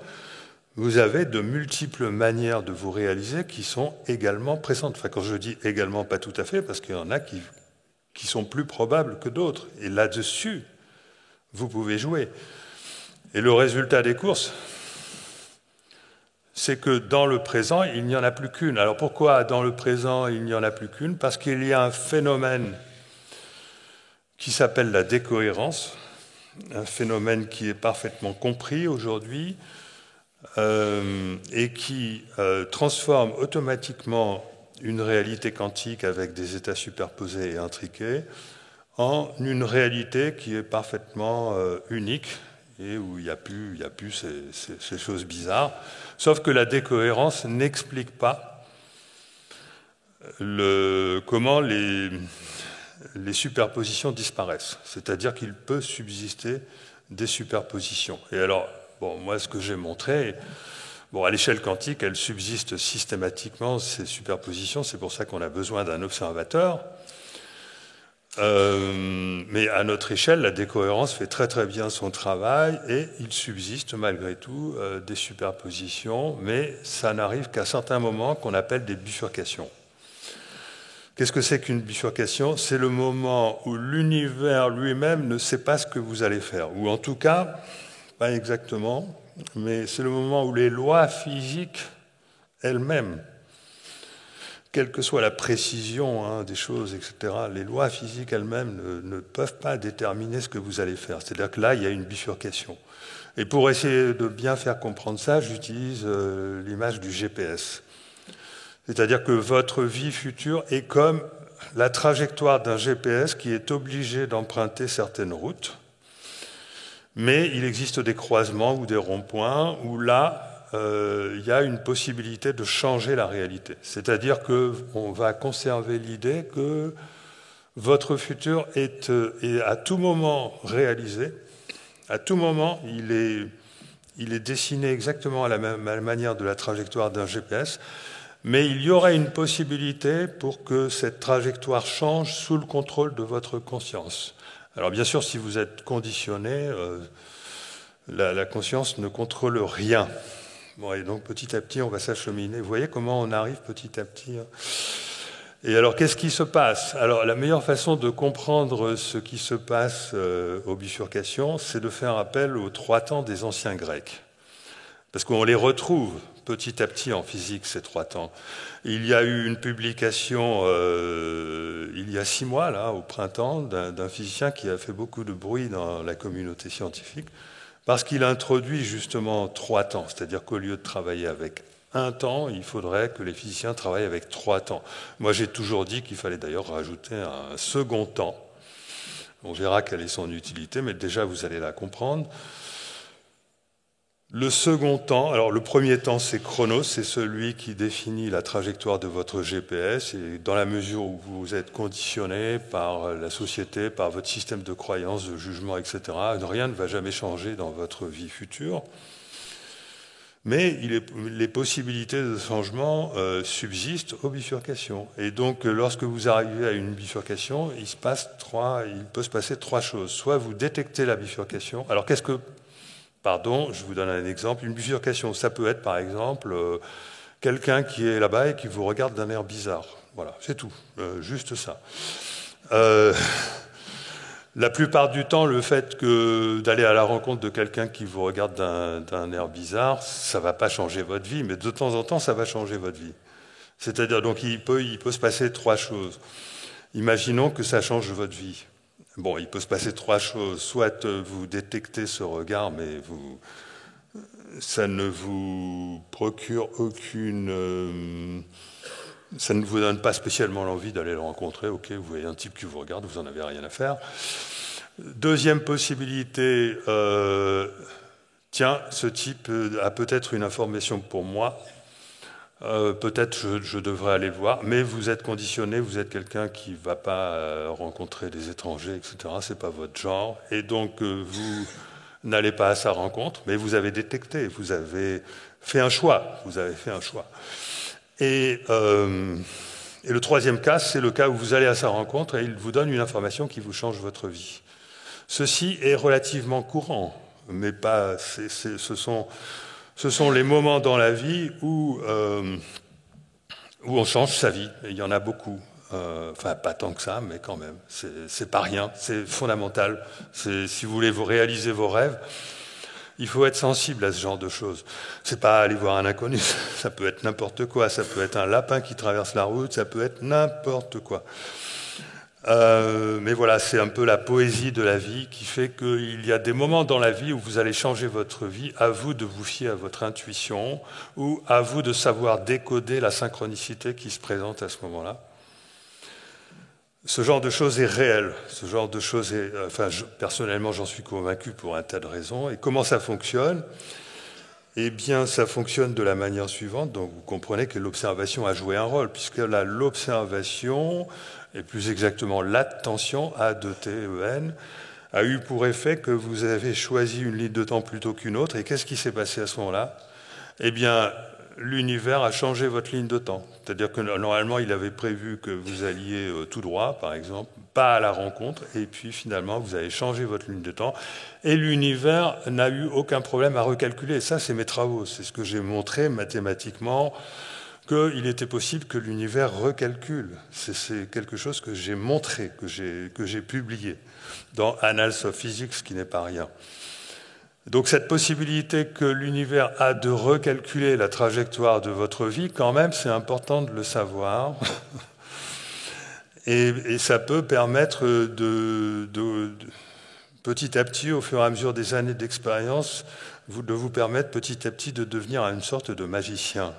vous avez de multiples manières de vous réaliser qui sont également présentes. Enfin, quand je dis également, pas tout à fait, parce qu'il y en a qui sont plus probables que d'autres. Et là-dessus, vous pouvez jouer. Et le résultat des courses, c'est que dans le présent, il n'y en a plus qu'une. Alors pourquoi dans le présent, il n'y en a plus qu'une? Parce qu'il y a un phénomène qui s'appelle la décohérence, un phénomène qui est parfaitement compris aujourd'hui et qui transforme automatiquement une réalité quantique avec des états superposés et intriqués en une réalité qui est parfaitement unique et où il n'y a plus ces choses bizarres. Sauf que la décohérence n'explique pas comment les superpositions disparaissent. C'est-à-dire qu'il peut subsister des superpositions. Et alors, bon, moi, ce que j'ai montré, à l'échelle quantique, elles subsistent systématiquement, ces superpositions. C'est pour ça qu'on a besoin d'un observateur. Mais à notre échelle, la décohérence fait très très bien son travail et il subsiste malgré tout des superpositions, mais ça n'arrive qu'à certains moments qu'on appelle des bifurcations. Qu'est-ce que c'est qu'une bifurcation? C'est le moment où l'univers lui-même ne sait pas ce que vous allez faire, ou en tout cas, pas exactement, mais c'est le moment où les lois physiques elles-mêmes, quelle que soit la précision des choses, etc., les lois physiques elles-mêmes ne peuvent pas déterminer ce que vous allez faire. C'est-à-dire que là, il y a une bifurcation. Et pour essayer de bien faire comprendre ça, j'utilise l'image du GPS. C'est-à-dire que votre vie future est comme la trajectoire d'un GPS qui est obligé d'emprunter certaines routes, mais il existe des croisements ou des ronds-points où là, il y a une possibilité de changer la réalité. C'est-à-dire qu'on va conserver l'idée que votre futur est à tout moment réalisé, à tout moment il est dessiné exactement à la même manière de la trajectoire d'un GPS, mais il y aurait une possibilité pour que cette trajectoire change sous le contrôle de votre conscience. Alors bien sûr, si vous êtes conditionné, la conscience ne contrôle rien. Bon, et donc petit à petit, on va s'acheminer. Vous voyez comment on arrive petit à petit. Et alors, qu'est-ce qui se passe? Alors, la meilleure façon de comprendre ce qui se passe aux bifurcations, c'est de faire appel aux 3 temps des anciens Grecs. Parce qu'on les retrouve petit à petit en physique, ces 3 temps. Il y a eu une publication il y a 6 mois, là, au printemps, d'un physicien qui a fait beaucoup de bruit dans la communauté scientifique, parce qu'il introduit justement 3 temps, c'est-à-dire qu'au lieu de travailler avec un temps, il faudrait que les physiciens travaillent avec 3 temps. Moi, j'ai toujours dit qu'il fallait d'ailleurs rajouter un second temps. On verra quelle est son utilité, mais déjà, vous allez la comprendre. Le second temps, alors le premier temps c'est chronos, c'est celui qui définit la trajectoire de votre GPS et dans la mesure où vous êtes conditionné par la société, par votre système de croyances, de jugement, etc., rien ne va jamais changer dans votre vie future. Mais les possibilités de changement subsistent aux bifurcations. Et donc lorsque vous arrivez à une bifurcation, il peut se passer trois choses. Soit vous détectez la bifurcation, alors qu'est-ce que... Pardon, je vous donne un exemple. Une bifurcation, ça peut être par exemple quelqu'un qui est là-bas et qui vous regarde d'un air bizarre. Voilà, c'est tout, juste ça. La plupart du temps, le fait d'aller à la rencontre de quelqu'un qui vous regarde d'un air bizarre, ça ne va pas changer votre vie, mais de temps en temps, ça va changer votre vie. C'est-à-dire, donc, il peut se passer trois choses. Imaginons que ça change votre vie. Bon, il peut se passer trois choses. Soit vous détectez ce regard, mais ça ne vous procure aucune... ça ne vous donne pas spécialement l'envie d'aller le rencontrer. Ok, vous voyez un type qui vous regarde, vous n'en avez rien à faire. Deuxième possibilité, tiens, ce type a peut-être une information pour moi. Peut-être je devrais aller le voir, mais vous êtes conditionné, vous êtes quelqu'un qui ne va pas rencontrer des étrangers, etc. Ce n'est pas votre genre. Et donc, vous n'allez pas à sa rencontre, mais vous avez détecté, vous avez fait un choix. Vous avez fait un choix. Et le troisième cas, c'est le cas où vous allez à sa rencontre et il vous donne une information qui vous change votre vie. Ceci est relativement courant, mais pas... Ce sont les moments dans la vie où on change sa vie. Et il y en a beaucoup. Enfin, pas tant que ça, mais quand même. C'est pas rien, c'est fondamental. Si vous voulez vous réaliser vos rêves, il faut être sensible à ce genre de choses. C'est pas aller voir un inconnu, ça peut être n'importe quoi. Ça peut être un lapin qui traverse la route, ça peut être n'importe quoi. Mais voilà, c'est un peu la poésie de la vie qui fait qu'il y a des moments dans la vie où vous allez changer votre vie, à vous de vous fier à votre intuition ou à vous de savoir décoder la synchronicité qui se présente à ce moment-là. Ce genre de choses est réel. Ce genre de choses est... Enfin, personnellement, j'en suis convaincu pour un tas de raisons. Et comment ça fonctionne ? Eh bien, ça fonctionne de la manière suivante. Donc, vous comprenez que l'observation a joué un rôle, puisque là, l'observation... et plus exactement l'attention, A-T-E-N, a eu pour effet que vous avez choisi une ligne de temps plutôt qu'une autre. Et qu'est-ce qui s'est passé à ce moment-là ? Eh bien, l'univers a changé votre ligne de temps. C'est-à-dire que normalement, il avait prévu que vous alliez tout droit, par exemple, pas à la rencontre, et puis finalement, vous avez changé votre ligne de temps, et l'univers n'a eu aucun problème à recalculer. Et ça, c'est mes travaux, c'est ce que j'ai montré mathématiquement, qu'il était possible que l'univers recalcule. C'est quelque chose que j'ai montré, que j'ai publié dans Annals of Physics, ce qui n'est pas rien. Donc cette possibilité que l'univers a de recalculer la trajectoire de votre vie, quand même, c'est important de le savoir. Et ça peut permettre petit à petit, au fur et à mesure des années d'expérience, de vous permettre petit à petit de devenir une sorte de magicien.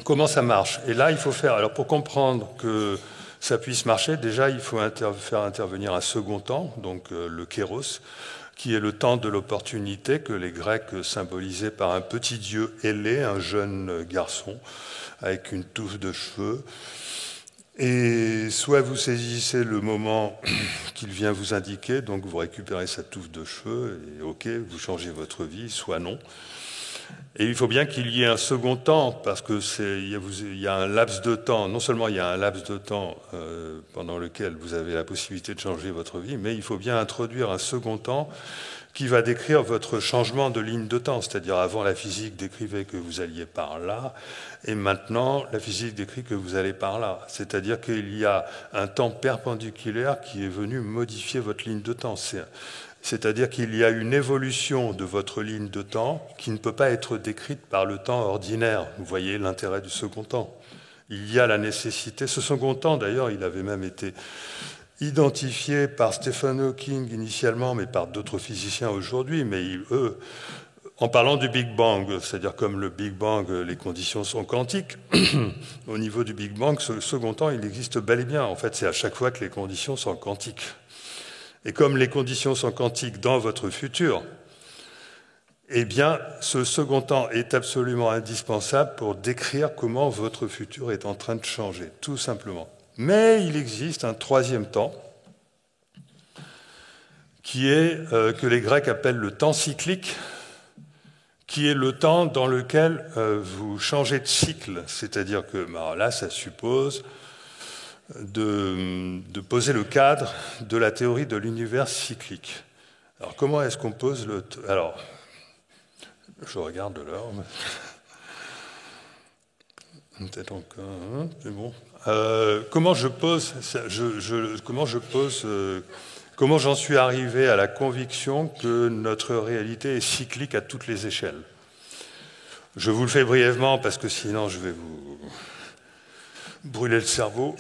Comment ça marche? Et là, il faut faire... Alors, pour comprendre que ça puisse marcher, déjà, il faut faire intervenir un second temps, donc le kéros, qui est le temps de l'opportunité que les Grecs symbolisaient par un petit dieu ailé, un jeune garçon avec une touffe de cheveux. Et soit vous saisissez le moment qu'il vient vous indiquer, donc vous récupérez sa touffe de cheveux, et ok, vous changez votre vie, soit non. Et il faut bien qu'il y ait un second temps, parce que il y a un laps de temps, non seulement il y a un laps de temps pendant lequel vous avez la possibilité de changer votre vie, mais il faut bien introduire un second temps qui va décrire votre changement de ligne de temps. C'est-à-dire, avant, la physique décrivait que vous alliez par là, et maintenant, la physique décrit que vous allez par là. C'est-à-dire qu'il y a un temps perpendiculaire qui est venu modifier votre ligne de temps. C'est-à-dire qu'il y a une évolution de votre ligne de temps qui ne peut pas être décrite par le temps ordinaire. Vous voyez l'intérêt du second temps. Il y a la nécessité... Ce second temps, d'ailleurs, il avait même été identifié par Stephen Hawking initialement, mais par d'autres physiciens aujourd'hui. Mais eux, en parlant du Big Bang, c'est-à-dire comme le Big Bang, les conditions sont quantiques, au niveau du Big Bang, ce second temps, il existe bel et bien. En fait, c'est à chaque fois que les conditions sont quantiques. Et comme les conditions sont quantiques dans votre futur, eh bien, ce second temps est absolument indispensable pour décrire comment votre futur est en train de changer, tout simplement. Mais il existe un troisième temps, qui est que les Grecs appellent le temps cyclique, qui est le temps dans lequel vous changez de cycle. C'est-à-dire que là, ça suppose de poser le cadre de la théorie de l'univers cyclique. Alors, comment est-ce qu'on pose le... Alors, je regarde l'heure. Peut-être encore... c'est bon. Comment j'en suis arrivé à la conviction que notre réalité est cyclique à toutes les échelles? Je vous le fais brièvement parce que sinon je vais vous brûler le cerveau.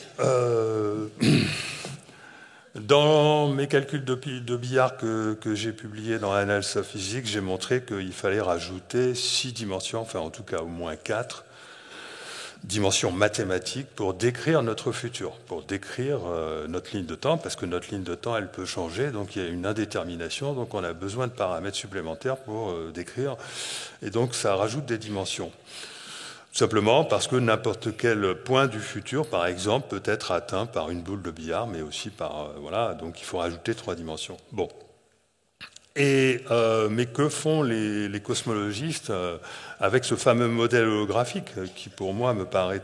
Dans mes calculs de billard que j'ai publiés dans Annals of Physics, j'ai montré qu'il fallait rajouter 6 dimensions, enfin en tout cas au moins 4 dimensions mathématiques pour décrire notre futur, pour décrire notre ligne de temps, parce que notre ligne de temps, elle peut changer, donc il y a une indétermination, donc on a besoin de paramètres supplémentaires pour décrire, et donc ça rajoute des dimensions. Tout simplement parce que n'importe quel point du futur, par exemple, peut être atteint par une boule de billard, mais aussi par... voilà, donc il faut rajouter 3 dimensions. Bon. Mais que font les cosmologistes avec ce fameux modèle holographique qui, pour moi, me paraît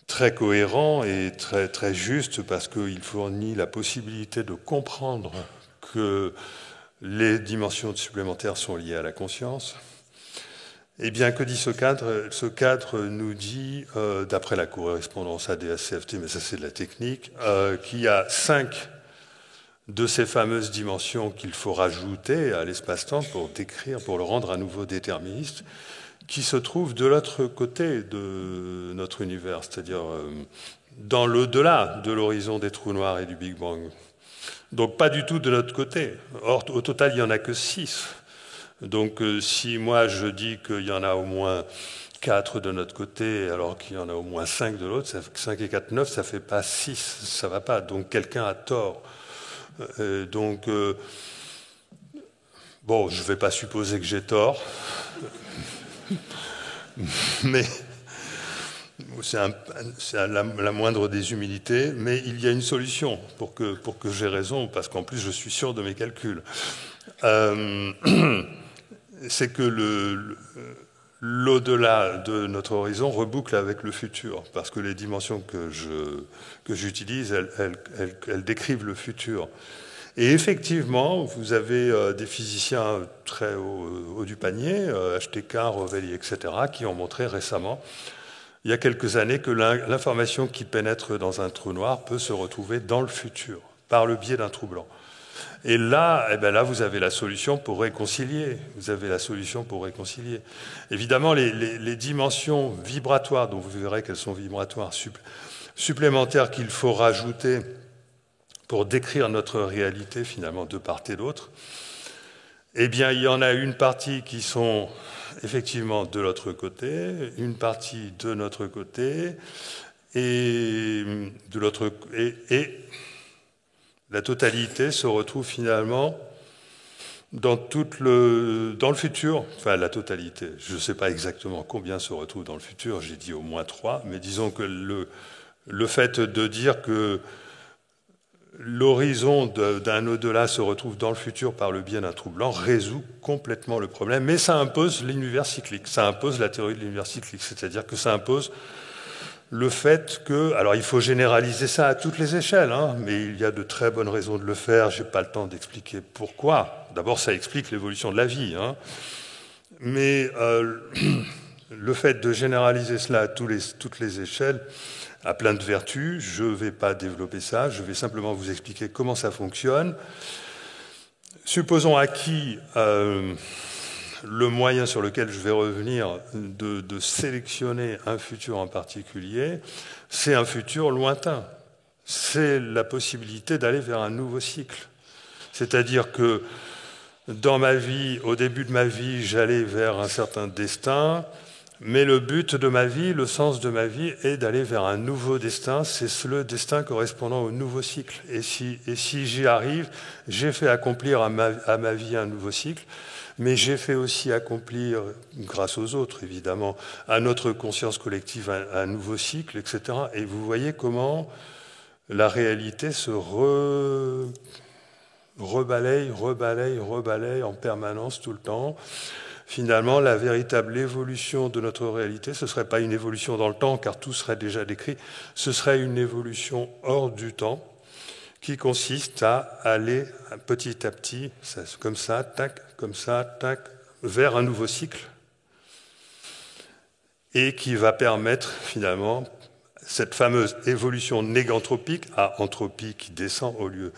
très cohérent et très juste parce qu'il fournit la possibilité de comprendre que les dimensions supplémentaires sont liées à la conscience. Eh bien, que dit ce cadre? Ce cadre nous dit, d'après la correspondance ADS-CFT, mais ça c'est de la technique, qu'il y a 5 de ces fameuses dimensions qu'il faut rajouter à l'espace-temps pour décrire, pour le rendre à nouveau déterministe, qui se trouvent de l'autre côté de notre univers, c'est-à-dire dans l'au-delà de l'horizon des trous noirs et du Big Bang. Donc pas du tout de notre côté. Or, au total, il n'y en a que 6. Donc si moi je dis qu'il y en a au moins 4 de notre côté, alors qu'il y en a au moins 5 de l'autre, 5 et 4, 9, ça ne fait pas 6, ça ne va pas. Donc quelqu'un a tort. Bon, je ne vais pas supposer que j'ai tort, mais c'est la moindre des humilités, mais il y a une solution pour que j'ai raison, parce qu'en plus je suis sûr de mes calculs. C'est que l'au-delà de notre horizon reboucle avec le futur, parce que les dimensions que j'utilise, elles décrivent le futur. Et effectivement, vous avez des physiciens très haut du panier, HTK, Rovelli, etc., qui ont montré récemment, il y a quelques années, que l'information qui pénètre dans un trou noir peut se retrouver dans le futur, par le biais d'un trou blanc. Et là, là, vous avez la solution pour réconcilier. Vous avez la solution pour réconcilier. Évidemment, les dimensions vibratoires, dont vous verrez qu'elles sont vibratoires, supplémentaires qu'il faut rajouter pour décrire notre réalité, finalement, de part et d'autre, eh bien, il y en a une partie qui sont effectivement de l'autre côté, une partie de notre côté, et la totalité se retrouve finalement dans le futur. Enfin, la totalité, je ne sais pas exactement combien se retrouve dans le futur, j'ai dit au moins 3, mais disons que le fait de dire que l'horizon d'un au-delà se retrouve dans le futur par le biais d'un trou blanc résout complètement le problème, mais ça impose l'univers cyclique, ça impose la théorie de l'univers cyclique, c'est-à-dire que ça impose le fait que... Alors il faut généraliser ça à toutes les échelles, mais il y a de très bonnes raisons de le faire, je n'ai pas le temps d'expliquer pourquoi. D'abord ça explique l'évolution de la vie, mais le fait de généraliser cela à toutes les échelles a plein de vertus. Je ne vais pas développer ça, je vais simplement vous expliquer comment ça fonctionne. Supposons acquis le moyen sur lequel je vais revenir de sélectionner un futur en particulier, c'est un futur lointain. C'est la possibilité d'aller vers un nouveau cycle. C'est-à-dire que dans ma vie, au début de ma vie, j'allais vers un certain destin. Mais le but de ma vie, le sens de ma vie est d'aller vers un nouveau destin. C'est le destin correspondant au nouveau cycle. Et si j'y arrive, j'ai fait accomplir à ma vie un nouveau cycle, mais j'ai fait aussi accomplir, grâce aux autres évidemment, à notre conscience collective un nouveau cycle, etc. Et vous voyez comment la réalité se rebalaye en permanence tout le temps. Finalement, la véritable évolution de notre réalité, ce ne serait pas une évolution dans le temps, car tout serait déjà décrit, ce serait une évolution hors du temps, qui consiste à aller petit à petit, comme ça, tac, vers un nouveau cycle, et qui va permettre finalement cette fameuse évolution néganthropique à entropie qui descend au lieu,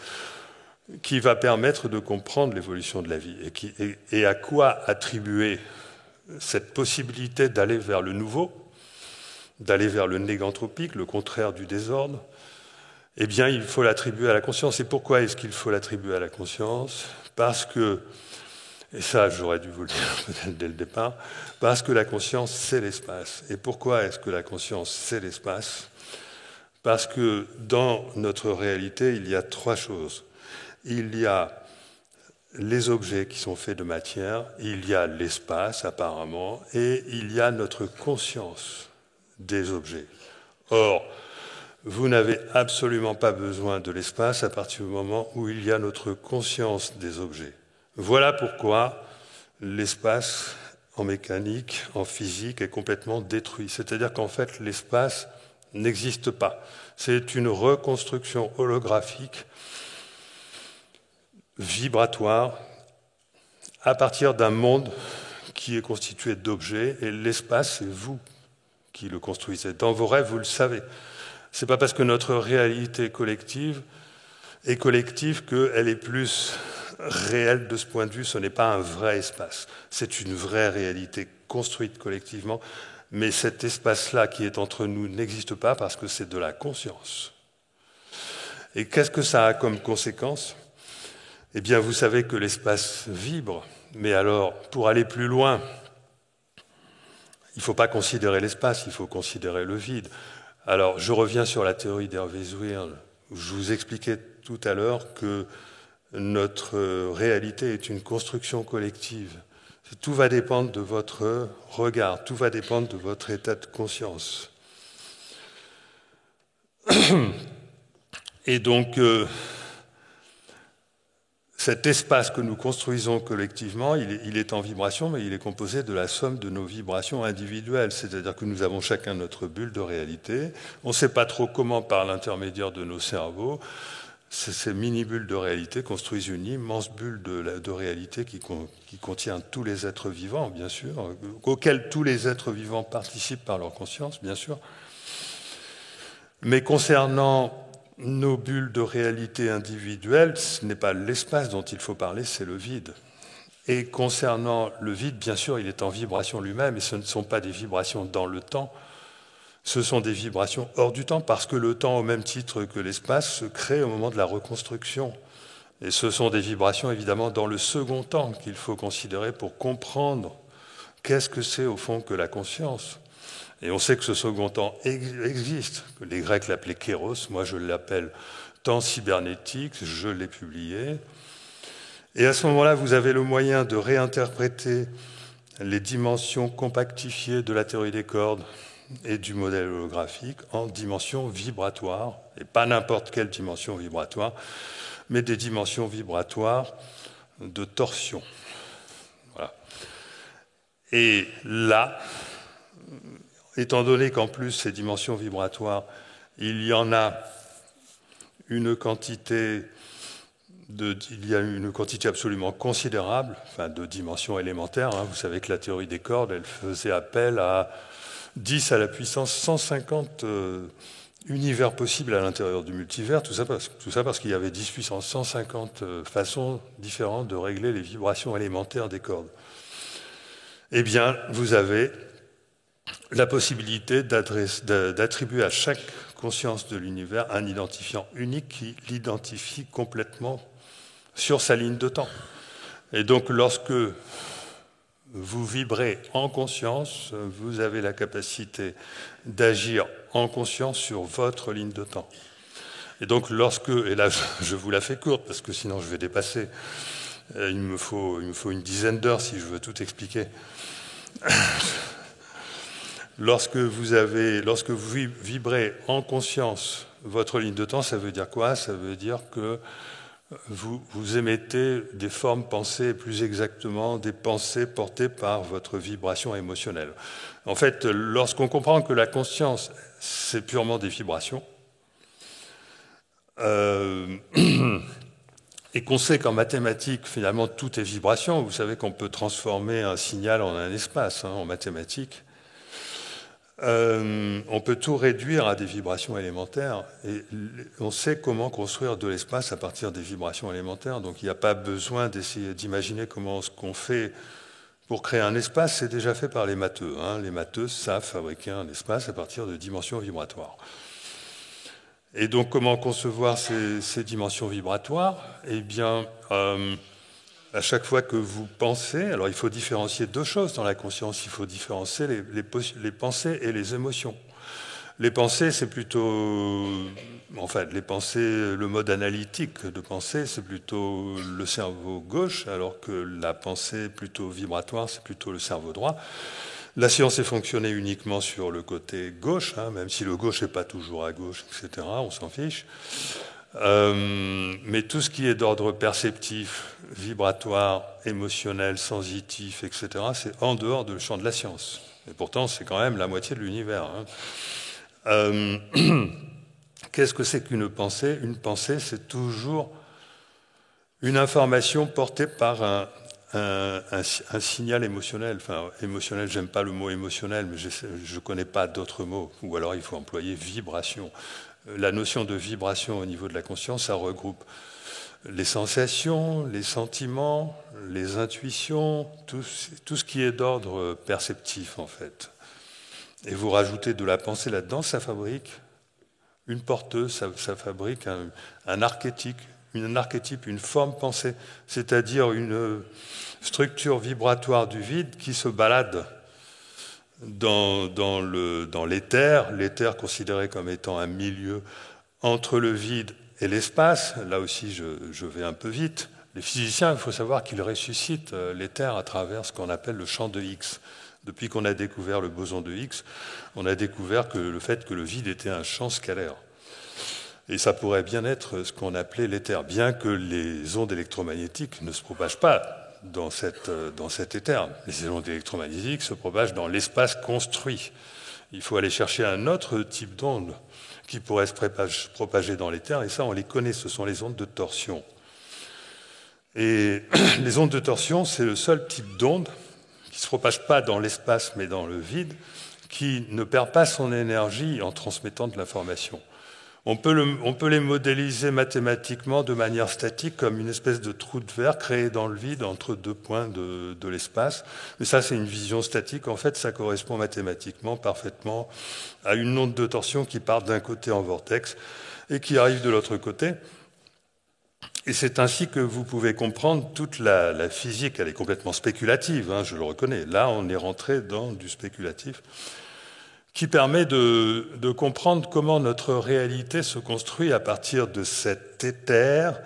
qui va permettre de comprendre l'évolution de la vie et à quoi attribuer cette possibilité d'aller vers le nouveau, d'aller vers le néganthropique, le contraire du désordre. Eh bien, il faut l'attribuer à la conscience. Et pourquoi est-ce qu'il faut l'attribuer à la conscience? Parce que, et ça j'aurais dû vous le dire peut-être dès le départ, parce que la conscience c'est l'espace. Et pourquoi est-ce que la conscience c'est l'espace? Parce que dans notre réalité, il y a trois choses. Il y a les objets qui sont faits de matière, il y a l'espace apparemment, et il y a notre conscience des objets. Or, vous n'avez absolument pas besoin de l'espace à partir du moment où il y a notre conscience des objets. Voilà pourquoi l'espace en mécanique, en physique, est complètement détruit. C'est-à-dire qu'en fait, l'espace n'existe pas. C'est une reconstruction holographique vibratoire à partir d'un monde qui est constitué d'objets, et l'espace, c'est vous qui le construisez. Dans vos rêves, vous le savez. C'est pas parce que notre réalité collective est collective qu'elle est plus réelle de ce point de vue. Ce n'est pas un vrai espace. C'est une vraie réalité construite collectivement, mais cet espace-là qui est entre nous n'existe pas parce que c'est de la conscience. Et qu'est-ce que ça a comme conséquence ? Eh bien, vous savez que l'espace vibre, mais alors, pour aller plus loin, il ne faut pas considérer l'espace, il faut considérer le vide. Alors, je reviens sur la théorie d'Hervé Zwier, où je vous expliquais tout à l'heure que notre réalité est une construction collective. Tout va dépendre de votre regard, tout va dépendre de votre état de conscience. Et donc, cet espace que nous construisons collectivement, il est en vibration, mais il est composé de la somme de nos vibrations individuelles. C'est-à-dire que nous avons chacun notre bulle de réalité. On ne sait pas trop comment, par l'intermédiaire de nos cerveaux, ces mini-bulles de réalité construisent une immense bulle de réalité qui contient tous les êtres vivants, bien sûr, auxquels tous les êtres vivants participent par leur conscience, bien sûr. Mais concernant nos bulles de réalité individuelles, ce n'est pas l'espace dont il faut parler, c'est le vide. Et concernant le vide, bien sûr, il est en vibration lui-même, et ce ne sont pas des vibrations dans le temps, ce sont des vibrations hors du temps, parce que le temps, au même titre que l'espace, se crée au moment de la reconstruction. Et ce sont des vibrations, évidemment, dans le second temps qu'il faut considérer pour comprendre qu'est-ce que c'est, au fond, que la conscience. Et on sait que ce second temps existe, que les Grecs l'appelaient kéros, moi je l'appelle temps cybernétique, je l'ai publié. Et à ce moment-là, vous avez le moyen de réinterpréter les dimensions compactifiées de la théorie des cordes et du modèle holographique en dimensions vibratoires, et pas n'importe quelle dimension vibratoire, mais des dimensions vibratoires de torsion. Voilà. Et là, étant donné qu'en plus, ces dimensions vibratoires, il y en a une quantité absolument considérable, enfin de dimensions élémentaires. Vous savez que la théorie des cordes, elle faisait appel à 10 à la puissance 150 univers possibles à l'intérieur du multivers. Tout ça parce qu'il y avait 10 puissance 150 façons différentes de régler les vibrations élémentaires des cordes. Eh bien, vous avez la possibilité d'attribuer à chaque conscience de l'univers un identifiant unique qui l'identifie complètement sur sa ligne de temps. Et donc, lorsque vous vibrez en conscience, vous avez la capacité d'agir en conscience sur votre ligne de temps. Et donc et là je vous la fais courte parce que sinon je vais dépasser, il me faut une dizaine d'heures si je veux tout expliquer. Lorsque vous vibrez en conscience votre ligne de temps, ça veut dire quoi? Ça veut dire que vous émettez des formes pensées, plus exactement des pensées portées par votre vibration émotionnelle. En fait, lorsqu'on comprend que la conscience, c'est purement des vibrations, et qu'on sait qu'en mathématiques, finalement, tout est vibration, vous savez qu'on peut transformer un signal en un espace en mathématiques, on peut tout réduire à des vibrations élémentaires et on sait comment construire de l'espace à partir des vibrations élémentaires. Donc il n'y a pas besoin d'essayer d'imaginer comment ce qu'on fait pour créer un espace, c'est déjà fait par les matheux. Les matheux savent fabriquer un espace à partir de dimensions vibratoires. Et donc comment concevoir ces dimensions vibratoires? Eh bien, à chaque fois que vous pensez, alors il faut différencier deux choses dans la conscience, il faut différencier les pensées et les émotions. Les pensées, c'est plutôt, les pensées, le mode analytique de pensée, c'est plutôt le cerveau gauche, alors que la pensée plutôt vibratoire, c'est plutôt le cerveau droit. La science est fonctionnée uniquement sur le côté gauche, même si le gauche n'est pas toujours à gauche, etc., on s'en fiche. Mais tout ce qui est d'ordre perceptif, vibratoire, émotionnel, sensitif, etc., c'est en dehors du champ de la science. Et pourtant, c'est quand même la moitié de l'univers. Qu'est-ce que c'est qu'une pensée? Une pensée, c'est toujours une information portée par un signal émotionnel. Enfin, émotionnel, j'aime pas le mot émotionnel, mais je ne connais pas d'autres mots. Ou alors, il faut employer vibration. La notion de vibration au niveau de la conscience, ça regroupe les sensations, les sentiments, les intuitions, tout ce qui est d'ordre perceptif en fait. Et vous rajoutez de la pensée là-dedans, ça fabrique une porteuse, ça fabrique un archétype, une forme pensée, c'est-à-dire une structure vibratoire du vide qui se balade dans l'éther considéré comme étant un milieu entre le vide et l'espace. Là aussi, je vais un peu vite. Les physiciens, il faut savoir qu'ils ressuscitent l'éther à travers ce qu'on appelle le champ de Higgs. Depuis qu'on a découvert le boson de Higgs, on a découvert que le fait que le vide était un champ scalaire. Et ça pourrait bien être ce qu'on appelait l'éther, bien que les ondes électromagnétiques ne se propagent pas dans cet éther. Les ondes électromagnétiques se propagent dans l'espace construit. Il faut aller chercher un autre type d'onde qui pourrait se propager dans l'éther, et ça, on les connaît, ce sont les ondes de torsion. Et les ondes de torsion, c'est le seul type d'onde qui ne se propage pas dans l'espace, mais dans le vide, qui ne perd pas son énergie en transmettant de l'information. On peut les modéliser mathématiquement de manière statique comme une espèce de trou de verre créé dans le vide entre deux points de l'espace. Mais ça, c'est une vision statique. En fait, ça correspond mathématiquement parfaitement à une onde de torsion qui part d'un côté en vortex et qui arrive de l'autre côté. Et c'est ainsi que vous pouvez comprendre toute la physique. Elle est complètement spéculative, je le reconnais. Là, on est rentré dans du spéculatif, qui permet de comprendre comment notre réalité se construit à partir de cet éther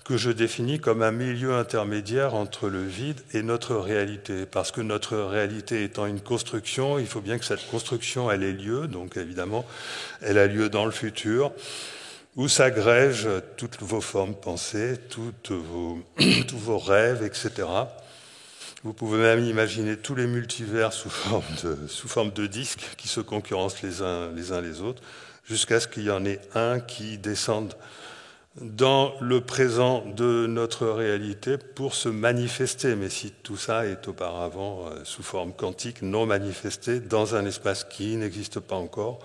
que je définis comme un milieu intermédiaire entre le vide et notre réalité. Parce que notre réalité étant une construction, il faut bien que cette construction elle ait lieu, donc évidemment, elle a lieu dans le futur, où s'agrègent toutes vos formes pensées, tous vos rêves, etc. Vous pouvez même imaginer tous les multivers sous forme de disques qui se concurrencent les uns les autres, jusqu'à ce qu'il y en ait un qui descende dans le présent de notre réalité pour se manifester. Mais si tout ça est auparavant sous forme quantique, non manifestée, dans un espace qui n'existe pas encore,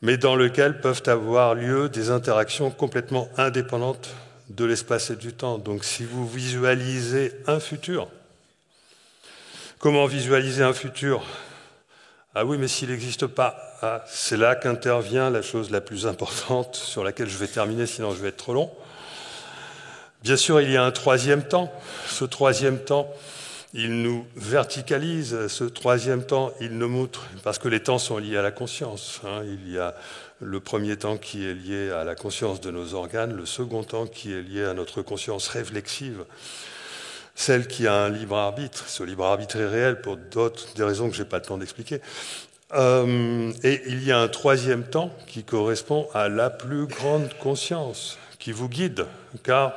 mais dans lequel peuvent avoir lieu des interactions complètement indépendantes de l'espace et du temps. Donc si vous visualisez un futur, comment visualiser un futur? Ah oui, mais s'il n'existe pas, c'est là qu'intervient la chose la plus importante sur laquelle je vais terminer, sinon je vais être trop long. Bien sûr, il y a un troisième temps. Ce troisième temps, Il nous verticalise. Ce troisième temps, il nous montre, parce que les temps sont liés à la conscience. Il y a le premier temps qui est lié à la conscience de nos organes, le second temps qui est lié à notre conscience réflexive, celle qui a un libre arbitre. Ce libre arbitre est réel pour des raisons que je n'ai pas le temps d'expliquer. Et il y a un troisième temps qui correspond à la plus grande conscience, qui vous guide, car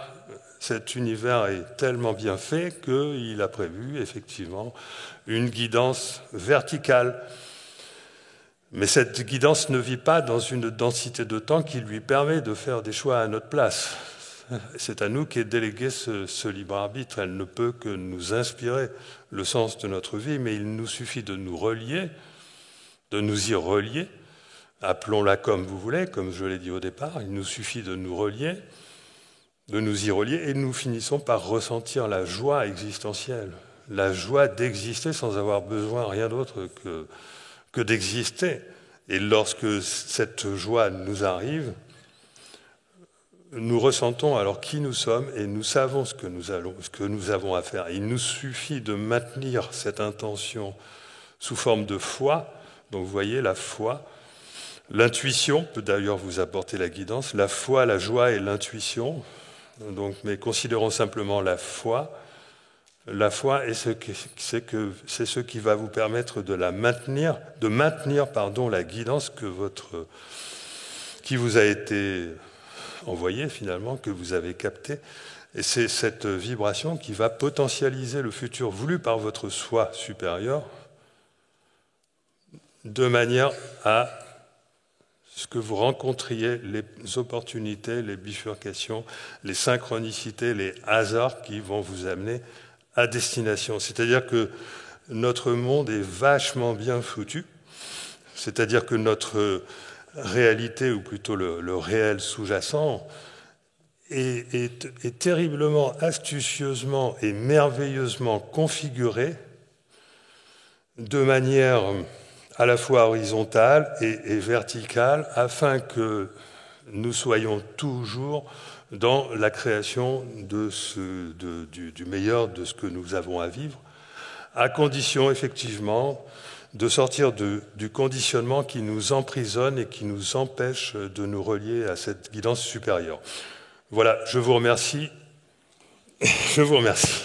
cet univers est tellement bien fait qu'il a prévu effectivement une guidance verticale. Mais cette guidance ne vit pas dans une densité de temps qui lui permet de faire des choix à notre place. C'est à nous qu'est délégué ce libre arbitre. Elle ne peut que nous inspirer le sens de notre vie, mais il nous suffit de nous relier, de nous y relier, appelons-la comme vous voulez, comme je l'ai dit au départ, il nous suffit de nous relier, de nous y relier, et nous finissons par ressentir la joie existentielle, la joie d'exister sans avoir besoin rien d'autre que d'exister. Et lorsque cette joie nous arrive, nous ressentons alors qui nous sommes et nous savons ce que nous avons à faire. Il nous suffit de maintenir cette intention sous forme de foi. Donc vous voyez, la foi, l'intuition peut d'ailleurs vous apporter la guidance. La foi, la joie et l'intuition. Donc, mais considérons simplement la foi. La foi est ce qui va vous permettre de maintenir la guidance qui vous a été envoyée finalement, que vous avez captée. Et c'est cette vibration qui va potentialiser le futur voulu par votre soi supérieur de manière à ce que vous rencontriez les opportunités, les bifurcations, les synchronicités, les hasards qui vont vous amener à destination. C'est-à-dire que notre monde est vachement bien foutu, c'est-à-dire que notre réalité, ou plutôt le réel sous-jacent, est terriblement, astucieusement et merveilleusement configuré de manière à la fois horizontale et verticale, afin que nous soyons toujours dans la création du meilleur de ce que nous avons à vivre, à condition effectivement de sortir du conditionnement qui nous emprisonne et qui nous empêche de nous relier à cette guidance supérieure. Voilà, je vous remercie. Je vous remercie.